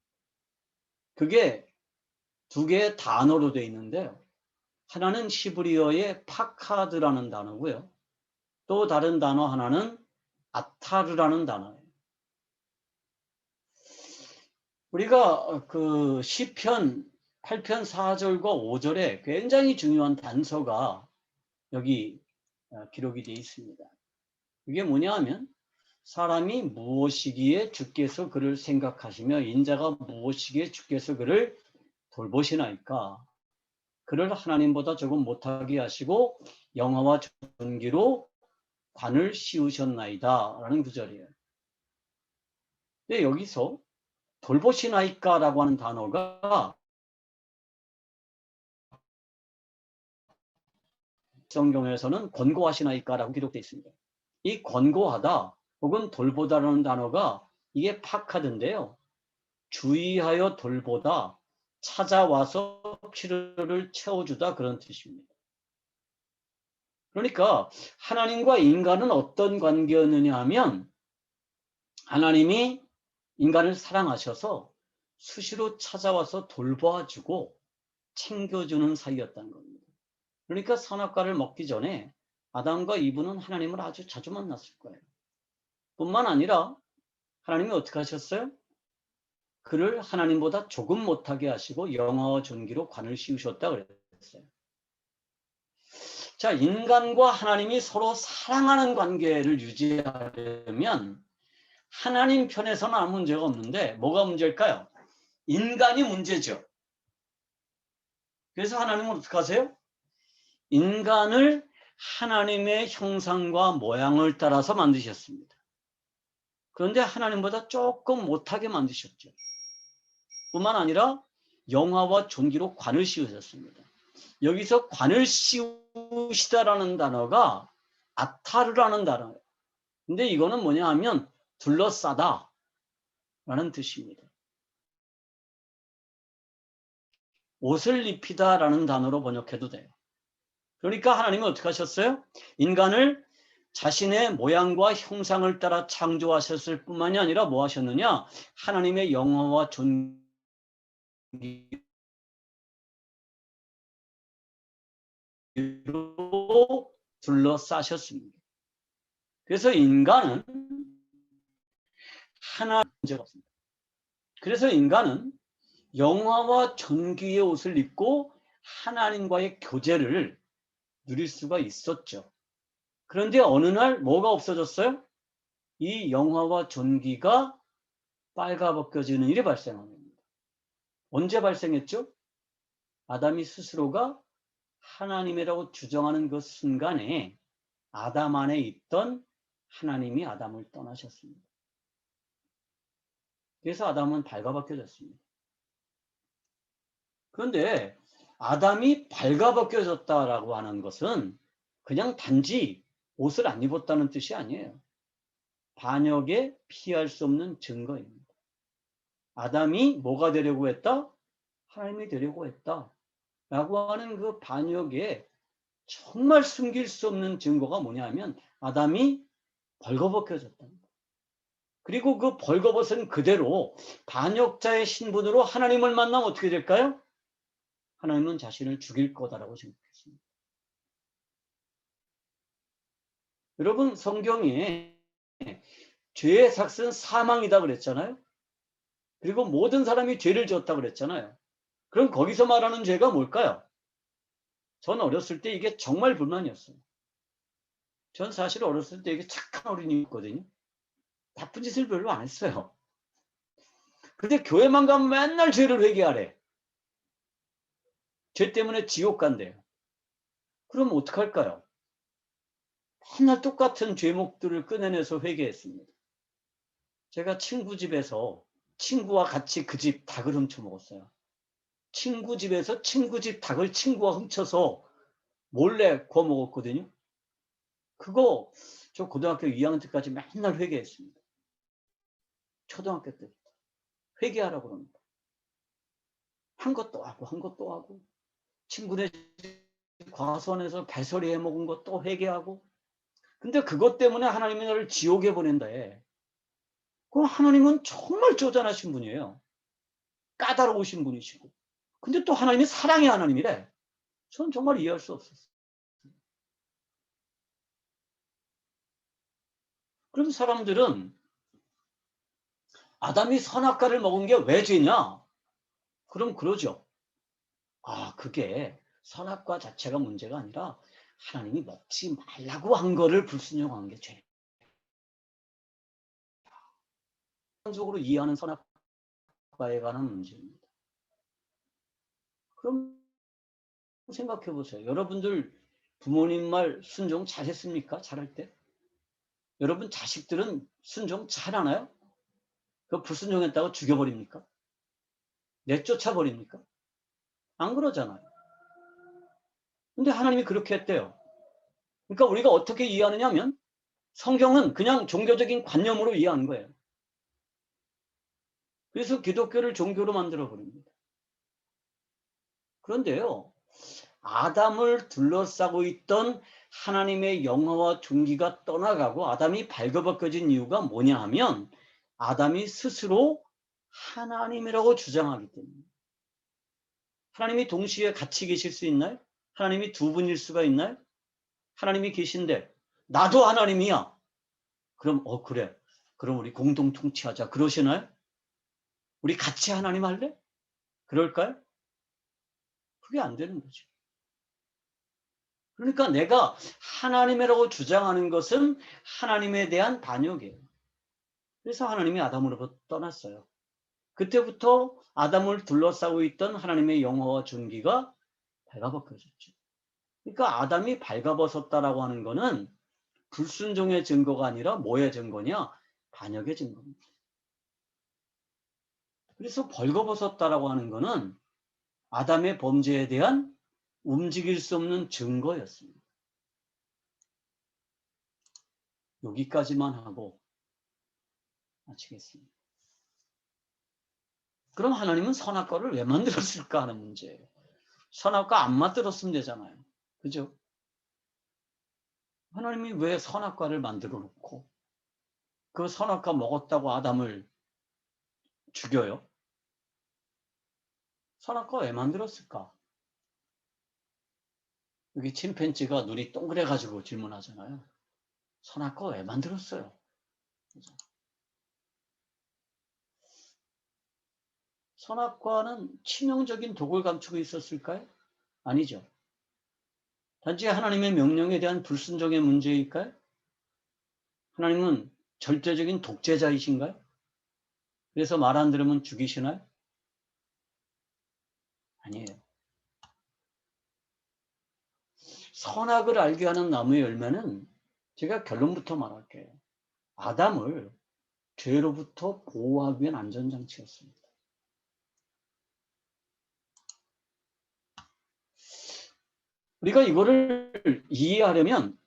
Speaker 1: 그게 2개의 단어로 되어 있는데요. 하나는 히브리어의 파카드라는 단어고요. 또 다른 단어 하나는 아타르라는 단어예요. 우리가 그 시편 8편 4절과 5절에 굉장히 중요한 단서가 여기 기록이 되어 있습니다. 이게 뭐냐 하면 사람이 무엇이기에 주께서 그를 생각하시며 인자가 무엇이기에 주께서 그를 돌보시나이까. 그를 하나님보다 조금 못하게 하시고 영화와 존귀로 관을 씌우셨나이다 라는 구절이에요. 근데 여기서 돌보시나이까 라고 하는 단어가 성경에서는 권고하시나이까 라고 기록되어 있습니다. 이 권고하다 혹은 돌보다라는 단어가 이게 파카드인데요. 주의하여 돌보다, 찾아와서 필요를 채워주다 그런 뜻입니다. 그러니까 하나님과 인간은 어떤 관계였느냐 하면 하나님이 인간을 사랑하셔서 수시로 찾아와서 돌봐주고 챙겨주는 사이였다는 겁니다. 그러니까 선악과를 먹기 전에 아담과 이브는 하나님을 아주 자주 만났을 거예요. 뿐만 아니라 하나님이 어떻게 하셨어요? 그를 하나님보다 조금 못하게 하시고 영화와 존귀로 관을 씌우셨다 그랬어요. 자, 인간과 하나님이 서로 사랑하는 관계를 유지하려면 하나님 편에서는 아무 문제가 없는데 뭐가 문제일까요? 인간이 문제죠. 그래서 하나님은 어떻게 하세요? 인간을 하나님의 형상과 모양을 따라서 만드셨습니다. 그런데 하나님보다 조금 못하게 만드셨죠. 뿐만 아니라 영화와 존귀로 관을 씌우셨습니다. 여기서 관을 씌우시다라는 단어가 아타르라는 단어예요. 근데 이거는 뭐냐 하면 둘러싸다 라는 뜻입니다. 옷을 입히다 라는 단어로 번역해도 돼요. 그러니까 하나님은 어떻게 하셨어요? 인간을 자신의 모양과 형상을 따라 창조하셨을 뿐만이 아니라 뭐 하셨느냐? 하나님의 영화와 존귀로 둘러싸셨습니다. 그래서 인간은 하나 문제가 없습니다. 그래서 인간은 영화와 전기의 옷을 입고 하나님과의 교제를 누릴 수가 있었죠. 그런데 어느 날 뭐가 없어졌어요? 이 영화와 전기가 빨가벗겨지는 일이 발생합니다. 언제 발생했죠? 아담이 스스로가 하나님이라고 주장하는 그 순간에 아담 안에 있던 하나님이 아담을 떠나셨습니다. 그래서 아담은 발가벗겨졌습니다. 그런데 아담이 발가벗겨졌다라고 하는 것은 그냥 단지 옷을 안 입었다는 뜻이 아니에요. 반역에 피할 수 없는 증거입니다. 아담이 뭐가 되려고 했다? 하나님이 되려고 했다. 라고 하는 그 반역에 정말 숨길 수 없는 증거가 뭐냐면 아담이 벌거벗겨졌답니다. 그리고 그 벌거벗은 그대로 반역자의 신분으로 하나님을 만나면 어떻게 될까요? 하나님은 자신을 죽일 거다라고 생각했습니다. 여러분 성경에 죄의 삭은 사망이다 그랬잖아요. 그리고 모든 사람이 죄를 지었다 그랬잖아요. 그럼 거기서 말하는 죄가 뭘까요? 전 어렸을 때 이게 정말 불만이었어요. 전 사실 어렸을 때 이게 착한 어린이였거든요. 나쁜 짓을 별로 안 했어요. 근데 교회만 가면 맨날 죄를 회개하래. 죄 때문에 지옥 간대요. 그럼 어떡할까요? 맨날 똑같은 죄목들을 꺼내내서 회개했습니다. 제가 친구 집에서 친구와 같이 그 집 닭을 훔쳐 먹었어요. 친구 집에서 친구 집 닭을 친구가 훔쳐서 몰래 구워 먹었거든요. 그거 저 고등학교 2학년 때까지 맨날 회개했습니다. 초등학교 때부터 회개하라고 그럽니다. 한 것도 하고 한 것도 하고 친구네 과수원에서 배설이 해먹은 것도 회개하고. 근데 그것 때문에 하나님이 나를 지옥에 보낸다 해. 그럼 하나님은 정말 쪼잔하신 분이에요. 까다로우신 분이시고. 근데 또 하나님이 사랑의 하나님이래. 전 정말 이해할 수 없었어요. 그럼 사람들은 아담이 선악과를 먹은 게 왜 죄냐? 그럼 그러죠. 아, 그게 선악과 자체가 문제가 아니라 하나님이 먹지 말라고 한 거를 불순종한 게 죄. 적으로 이해하는 선악과에 관한 문제입니다. 그럼 생각해 보세요. 여러분들 부모님 말 순종 잘했습니까? 잘할 때? 여러분 자식들은 순종 잘하나요? 그 불순종했다고 죽여버립니까? 내쫓아 버립니까? 안 그러잖아요. 근데 하나님이 그렇게 했대요. 그러니까 우리가 어떻게 이해하느냐 하면 성경은 그냥 종교적인 관념으로 이해하는 거예요. 그래서 기독교를 종교로 만들어 버립니다. 그런데요, 아담을 둘러싸고 있던 하나님의 영화와 존귀가 떠나가고 아담이 발가벗겨진 이유가 뭐냐 하면 아담이 스스로 하나님이라고 주장하기 때문에. 하나님이 동시에 같이 계실 수 있나요? 하나님이 두 분일 수가 있나요? 하나님이 계신데 나도 하나님이야. 그럼 그래. 그럼 우리 공동 통치하자. 그러시나요? 우리 같이 하나님 할래? 그럴까요? 그게 안 되는 거죠. 그러니까 내가 하나님이라고 주장하는 것은 하나님에 대한 반역이에요. 그래서 하나님이 아담으로부터 떠났어요. 그때부터 아담을 둘러싸고 있던 하나님의 영화와 존귀가 발가벗겨졌죠. 그러니까 아담이 발가벗었다라고 하는 거는 불순종의 증거가 아니라 뭐의 증거냐? 반역의 증거입니다. 그래서 벌거벗었다라고 하는 거는 아담의 범죄에 대한 움직일 수 없는 증거였습니다. 여기까지만 하고 마치겠습니다. 그럼 하나님은 선악과를 왜 만들었을까 하는 문제예요. 선악과 안 만들었으면 되잖아요. 그죠? 하나님이 왜 선악과를 만들어 놓고 그 선악과 먹었다고 아담을 죽여요? 선악과 왜 만들었을까? 여기 침팬지가 눈이 동그래가지고 질문하잖아요. 선악과 왜 만들었어요? 선악과는 치명적인 독을 감추고 있었을까요? 아니죠. 단지 하나님의 명령에 대한 불순종의 문제일까요? 하나님은 절대적인 독재자이신가요? 그래서 말 안 들으면 죽이시나요? 아니에요. 선악을 알게 하는 나무의 열매는 제가 결론부터 말할게요. 아담을 죄로부터 보호하기 위한 안전장치였습니다. 우리가 이거를 이해하려면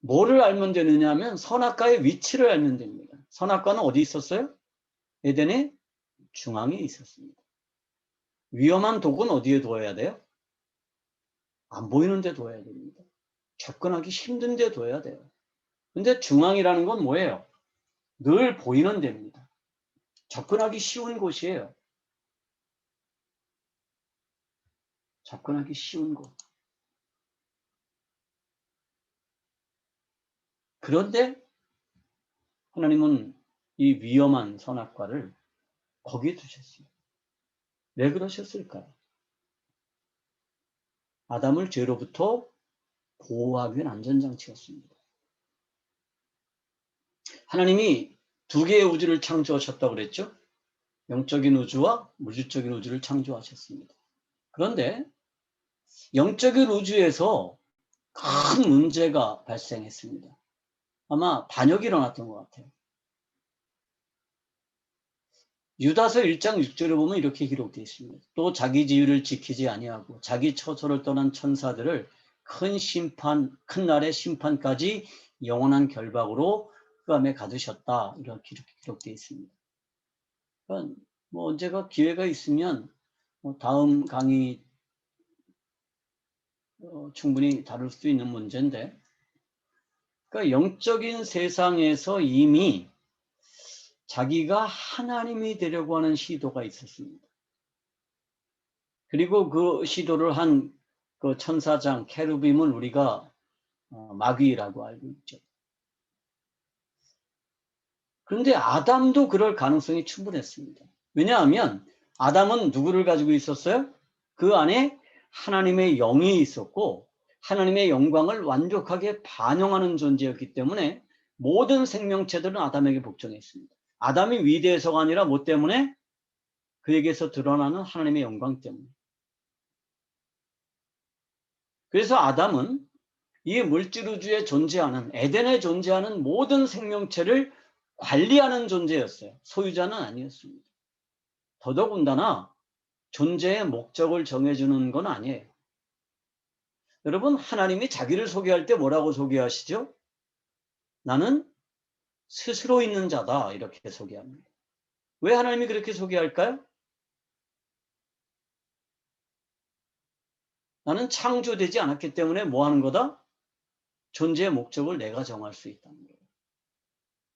Speaker 1: 뭐를 알면 되느냐 하면 선악과의 위치를 알면 됩니다. 선악과는 어디 있었어요? 에덴의 중앙에 있었습니다. 위험한 독은 어디에 둬야 돼요? 안 보이는 데 둬야 됩니다. 접근하기 힘든 데 둬야 돼요. 근데 중앙이라는 건 뭐예요? 늘 보이는 데입니다. 접근하기 쉬운 곳이에요. 접근하기 쉬운 곳. 그런데 하나님은 이 위험한 선악과를 거기에 두셨어요. 왜 그러셨을까요? 아담을 죄로부터 보호하기 위한 안전장치였습니다. 하나님이 두 개의 우주를 창조하셨다고 그랬죠? 영적인 우주와 물질적인 우주를 창조하셨습니다. 그런데 영적인 우주에서 큰 문제가 발생했습니다. 아마 반역이 일어났던 것 같아요. 유다서 1장 6절에 보면 이렇게 기록되어 있습니다. 또 자기 지위를 지키지 아니하고 자기 처소를 떠난 천사들을 큰 날의 심판까지 영원한 결박으로 흑암에 가두셨다. 이렇게 기록되어 있습니다. 그러니까 뭐 언제가 기회가 있으면 다음 강의 충분히 다룰 수 있는 문제인데, 그러니까 영적인 세상에서 이미 자기가 하나님이 되려고 하는 시도가 있었습니다. 그리고 그 시도를 한 그 천사장 케루빔은 우리가 마귀라고 알고 있죠. 그런데 아담도 그럴 가능성이 충분했습니다. 왜냐하면 아담은 누구를 가지고 있었어요? 그 안에 하나님의 영이 있었고 하나님의 영광을 완벽하게 반영하는 존재였기 때문에 모든 생명체들은 아담에게 복종했습니다. 아담이 위대해서가 아니라 뭐 때문에? 그에게서 드러나는 하나님의 영광 때문에. 그래서 아담은 이 물질우주에 존재하는, 에덴에 존재하는 모든 생명체를 관리하는 존재였어요. 소유자는 아니었습니다. 더더군다나 존재의 목적을 정해주는 건 아니에요. 여러분, 하나님이 자기를 소개할 때 뭐라고 소개하시죠? 나는 스스로 있는 자다, 이렇게 소개합니다. 왜 하나님이 그렇게 소개할까요? 나는 창조되지 않았기 때문에 뭐 하는 거다? 존재의 목적을 내가 정할 수 있다는 거예요.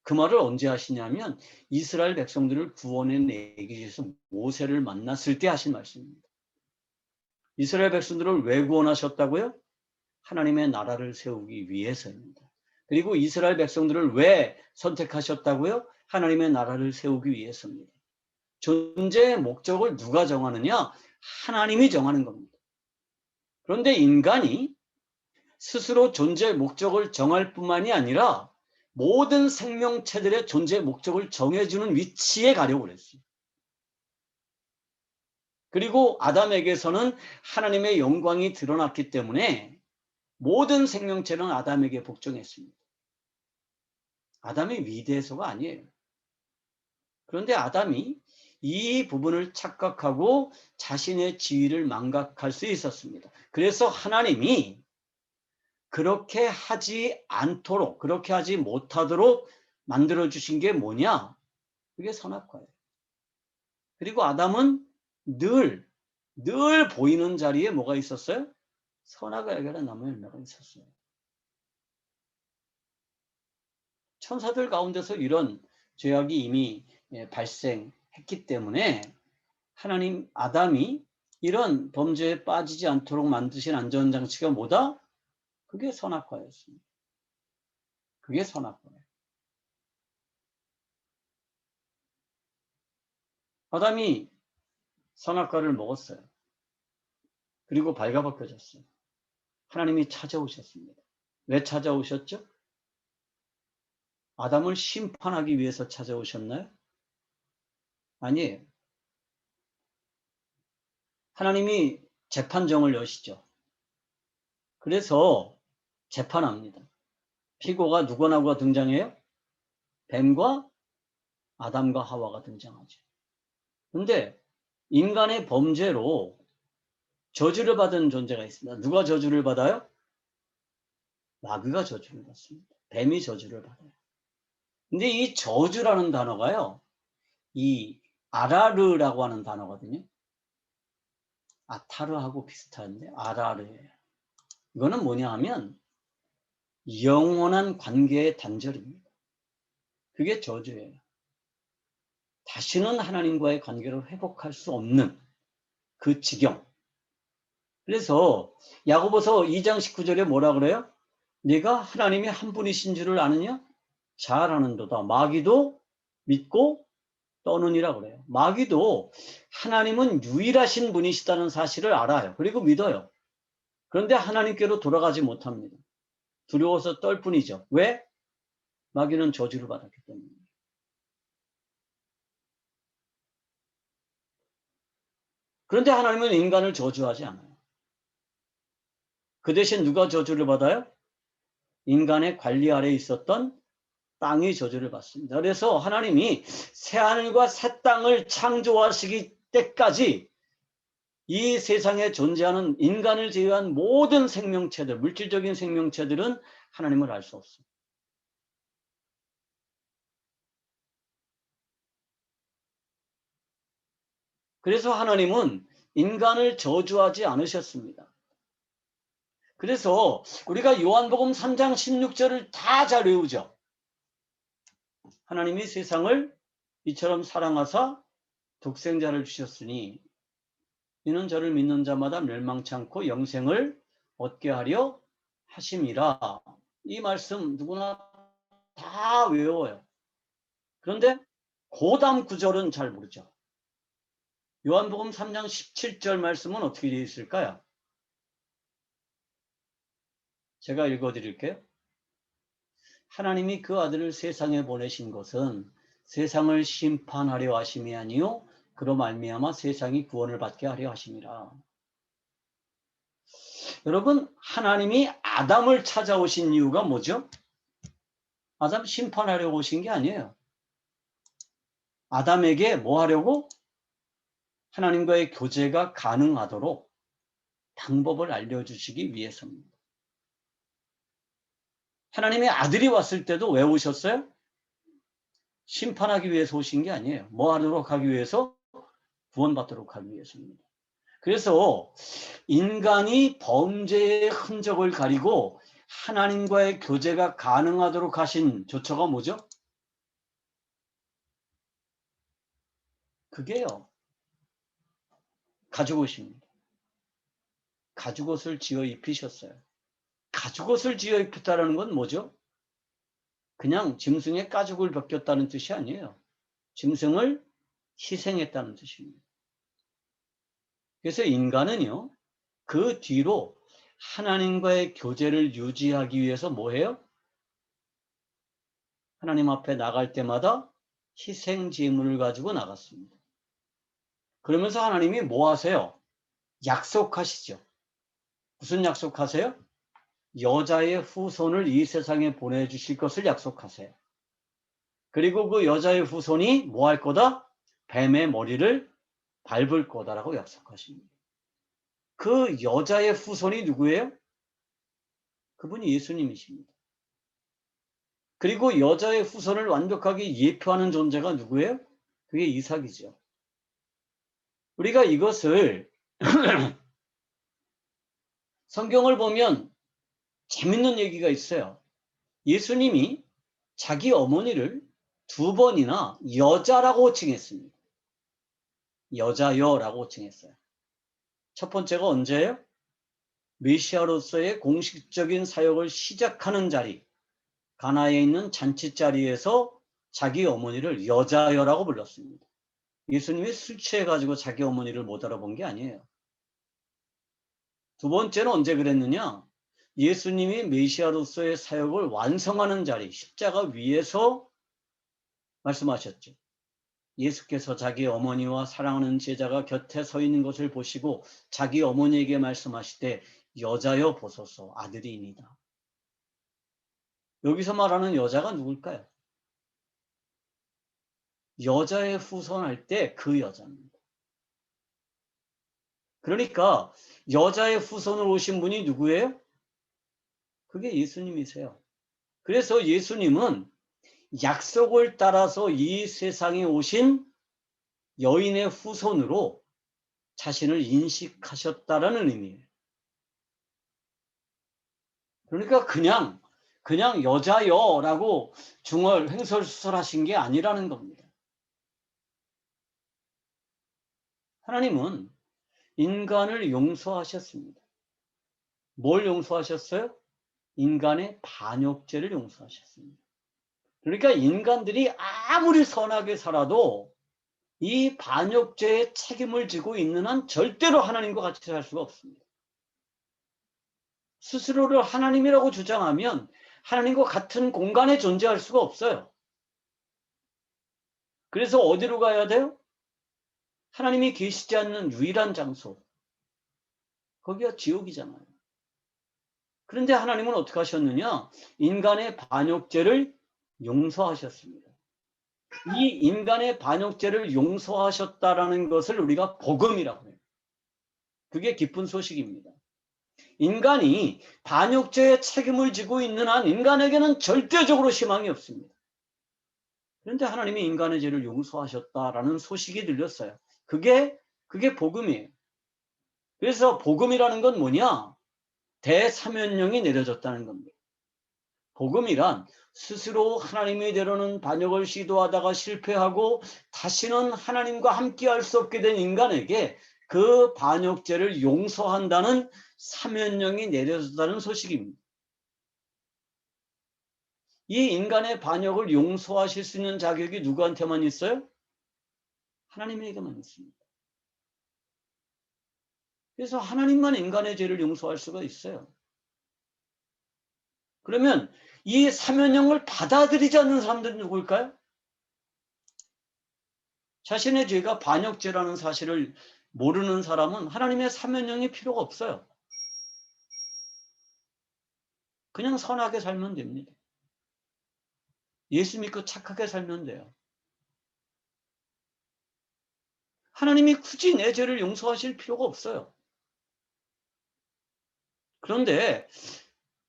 Speaker 1: 그 말을 언제 하시냐면 이스라엘 백성들을 구원해 내기 위해서 모세를 만났을 때 하신 말씀입니다. 이스라엘 백성들을 왜 구원하셨다고요? 하나님의 나라를 세우기 위해서입니다. 그리고 이스라엘 백성들을 왜 선택하셨다고요? 하나님의 나라를 세우기 위해서입니다. 존재의 목적을 누가 정하느냐? 하나님이 정하는 겁니다. 그런데 인간이 스스로 존재의 목적을 정할 뿐만이 아니라 모든 생명체들의 존재의 목적을 정해주는 위치에 가려고 그랬어요. 그리고 아담에게서는 하나님의 영광이 드러났기 때문에 모든 생명체는 아담에게 복종했습니다. 아담이 위대해서가 아니에요. 그런데 아담이 이 부분을 착각하고 자신의 지위를 망각할 수 있었습니다. 그래서 하나님이 그렇게 하지 않도록, 그렇게 하지 못하도록 만들어주신 게 뭐냐? 그게 선악과예요. 그리고 아담은 늘 보이는 자리에 뭐가 있었어요? 선악을 알게 하는 나무의 열매가 있었어요. 천사들 가운데서 이런 죄악이 이미 발생했기 때문에 하나님, 아담이 이런 범죄에 빠지지 않도록 만드신 안전장치가 뭐다? 그게 선악과였습니다. 그게 선악과예요. 아담이 선악과를 먹었어요. 그리고 발가벗겨졌어요. 하나님이 찾아오셨습니다. 왜 찾아오셨죠? 아담을 심판하기 위해서 찾아오셨나요? 아니에요. 하나님이 재판정을 여시죠. 그래서 재판합니다. 피고가 누구나가 등장해요? 뱀과 아담과 하와가 등장하죠. 그런데 인간의 범죄로 저주를 받은 존재가 있습니다. 누가 저주를 받아요? 마귀가 저주를 받습니다. 뱀이 저주를 받아요. 근데 이 저주라는 단어가요, 이 아라르라고 하는 단어거든요. 아타르하고 비슷한데 아라르예요. 이거는 뭐냐 하면 영원한 관계의 단절입니다. 그게 저주예요. 다시는 하나님과의 관계를 회복할 수 없는 그 지경. 그래서 야고보서 2장 19절에 뭐라 그래요? 네가 하나님이 한 분이신 줄을 아느냐? 잘 아는도다. 마귀도 믿고 떠느니라 그래요. 마귀도 하나님은 유일하신 분이시다는 사실을 알아요. 그리고 믿어요. 그런데 하나님께로 돌아가지 못합니다. 두려워서 떨 뿐이죠. 왜? 마귀는 저주를 받았기 때문에. 그런데 하나님은 인간을 저주하지 않아요. 그 대신 누가 저주를 받아요? 인간의 관리 아래에 있었던 땅이 저주를 받습니다. 그래서 하나님이 새하늘과 새 땅을 창조하시기 때까지 이 세상에 존재하는 인간을 제외한 모든 생명체들, 물질적인 생명체들은 하나님을 알 수 없습니다. 그래서 하나님은 인간을 저주하지 않으셨습니다. 그래서 우리가 요한복음 3장 16절을 다 잘 외우죠. 하나님이 세상을 이처럼 사랑하사 독생자를 주셨으니 이는 저를 믿는 자마다 멸망치 않고 영생을 얻게 하려 하심이라. 이 말씀 누구나 다 외워요. 그런데 그 다음 구절은 잘 모르죠. 요한복음 3장 17절 말씀은 어떻게 되어 있을까요? 제가 읽어드릴게요. 하나님이 그 아들을 세상에 보내신 것은 세상을 심판하려 하심이 아니요 그로 말미암아 세상이 구원을 받게 하려 하심이라. 여러분, 하나님이 아담을 찾아오신 이유가 뭐죠? 아담 심판하려고 오신 게 아니에요. 아담에게 뭐 하려고? 하나님과의 교제가 가능하도록 방법을 알려주시기 위해서입니다. 하나님의 아들이 왔을 때도 왜 오셨어요? 심판하기 위해서 오신 게 아니에요. 뭐 하도록 하기 위해서? 구원받도록 하기 위해서입니다. 그래서 인간이 범죄의 흔적을 가리고 하나님과의 교제가 가능하도록 하신 조처가 뭐죠? 그게요. 가죽옷입니다. 가죽옷을 지어 입히셨어요. 가죽옷을 지어 입혔다는 건 뭐죠? 그냥 짐승의 가죽을 벗겼다는 뜻이 아니에요. 짐승을 희생했다는 뜻입니다. 그래서 인간은요, 그 뒤로 하나님과의 교제를 유지하기 위해서 뭐 해요? 하나님 앞에 나갈 때마다 희생 제물을 가지고 나갔습니다. 그러면서 하나님이 뭐 하세요? 약속하시죠. 무슨 약속하세요? 여자의 후손을 이 세상에 보내주실 것을 약속하세요. 그리고 그 여자의 후손이 뭐 할 거다? 뱀의 머리를 밟을 거다라고 약속하십니다. 그 여자의 후손이 누구예요? 그분이 예수님이십니다. 그리고 여자의 후손을 완벽하게 예표하는 존재가 누구예요? 그게 이삭이죠. 우리가 이것을 성경을 보면 재밌는 얘기가 있어요. 예수님이 자기 어머니를 2번이나 여자라고 호칭했습니다. 여자여라고 호칭했어요. 첫 번째가 언제예요? 메시아로서의 공식적인 사역을 시작하는 자리, 가나에 있는 잔치 자리에서 자기 어머니를 여자여라고 불렀습니다. 예수님이 술 취해가지고 자기 어머니를 못 알아본 게 아니에요. 두 번째는 언제 그랬느냐? 예수님이 메시아로서의 사역을 완성하는 자리, 십자가 위에서 말씀하셨죠. 예수께서 자기 어머니와 사랑하는 제자가 곁에 서 있는 것을 보시고 자기 어머니에게 말씀하시되 여자여 보소서 아들이니이다. 여기서 말하는 여자가 누굴까요? 여자의 후손할 때 그 여자입니다. 그러니까 여자의 후손으로 오신 분이 누구예요? 그게 예수님이세요. 그래서 예수님은 약속을 따라서 이 세상에 오신 여인의 후손으로 자신을 인식하셨다라는 의미예요. 그러니까 그냥 여자여라고 횡설수설하신 게 아니라는 겁니다. 하나님은 인간을 용서하셨습니다. 뭘 용서하셨어요? 인간의 반역죄를 용서하셨습니다. 그러니까 인간들이 아무리 선하게 살아도 이 반역죄의 책임을 지고 있는 한 절대로 하나님과 같이 살 수가 없습니다. 스스로를 하나님이라고 주장하면 하나님과 같은 공간에 존재할 수가 없어요. 그래서 어디로 가야 돼요? 하나님이 계시지 않는 유일한 장소. 거기가 지옥이잖아요. 그런데 하나님은 어떻게 하셨느냐? 인간의 반역죄를 용서하셨습니다. 이 인간의 반역죄를 용서하셨다라는 것을 우리가 복음이라고 해요. 그게 기쁜 소식입니다. 인간이 반역죄의 책임을 지고 있는 한 인간에게는 절대적으로 희망이 없습니다. 그런데 하나님이 인간의 죄를 용서하셨다라는 소식이 들렸어요. 그게 복음이에요. 그래서 복음이라는 건 뭐냐? 대사면령이 내려졌다는 겁니다. 복음이란 스스로 하나님이 되려는 반역을 시도하다가 실패하고 다시는 하나님과 함께할 수 없게 된 인간에게 그 반역죄를 용서한다는 사면령이 내려졌다는 소식입니다. 이 인간의 반역을 용서하실 수 있는 자격이 누구한테만 있어요? 하나님에게만 있습니다. 그래서 하나님만 인간의 죄를 용서할 수가 있어요. 그러면 이 사면령을 받아들이지 않는 사람들은 누굴까요? 자신의 죄가 반역죄라는 사실을 모르는 사람은 하나님의 사면령이 필요가 없어요. 그냥 선하게 살면 됩니다. 예수 믿고 착하게 살면 돼요. 하나님이 굳이 내 죄를 용서하실 필요가 없어요. 그런데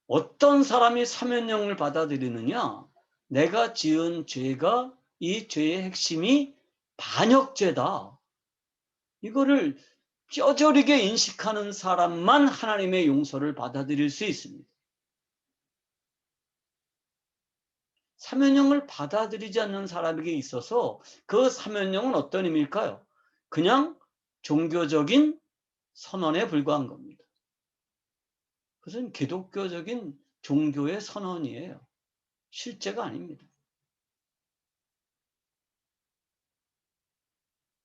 Speaker 1: 어떤 사람이 사면령을 받아들이느냐? 내가 지은 죄가 이 죄의 핵심이 반역죄다. 이거를 뼈저리게 인식하는 사람만 하나님의 용서를 받아들일 수 있습니다. 사면령을 받아들이지 않는 사람에게 있어서 그 사면령은 어떤 의미일까요? 그냥 종교적인 선언에 불과한 겁니다. 그것은 기독교적인 종교의 선언이에요. 실제가 아닙니다.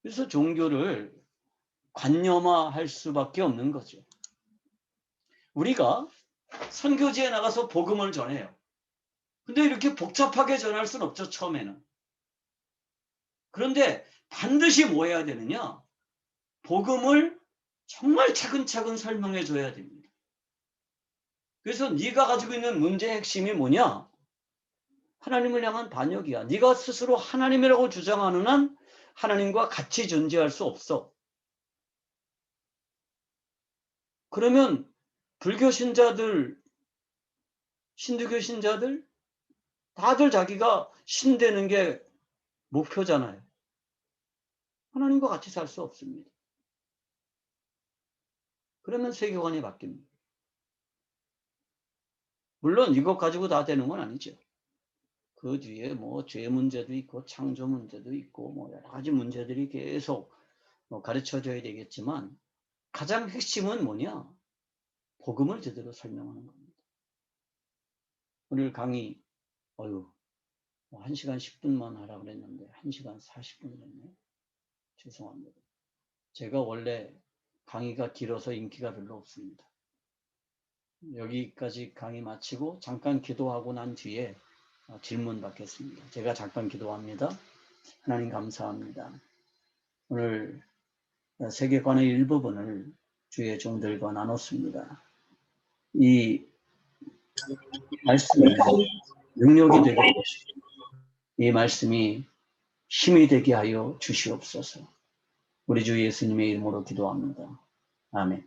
Speaker 1: 그래서 종교를 관념화할 수밖에 없는 거죠. 우리가 선교지에 나가서 복음을 전해요. 근데 이렇게 복잡하게 전할 수는 없죠, 처음에는. 그런데 반드시 뭐 해야 되느냐? 복음을 정말 차근차근 설명해 줘야 됩니다. 그래서 네가 가지고 있는 문제의 핵심이 뭐냐? 하나님을 향한 반역이야. 네가 스스로 하나님이라고 주장하는 한 하나님과 같이 존재할 수 없어. 그러면 불교 신자들, 신두교 신자들 다들 자기가 신 되는 게 목표잖아요. 하나님과 같이 살 수 없습니다. 그러면 세계관이 바뀝니다. 물론 이것 가지고 다 되는 건 아니죠. 그 뒤에 뭐 죄 문제도 있고 창조 문제도 있고 뭐 여러 가지 문제들이 계속 가르쳐줘야 되겠지만 가장 핵심은 뭐냐? 복음을 제대로 설명하는 겁니다. 오늘 강의, 1시간 10분만 하라고 그랬는데 1시간 40분을 했네요. 죄송합니다. 제가 원래 강의가 길어서 인기가 별로 없습니다. 여기까지 강의 마치고 잠깐 기도하고 난 뒤에 질문 받겠습니다. 제가 잠깐 기도합니다. 하나님 감사합니다. 오늘 세계관의 일부분을 주의 종들과 나눴습니다. 이 말씀이 능력이 되고 이 말씀이 힘이 되게 하여 주시옵소서. 우리 주 예수님의 이름으로 기도합니다. 아멘.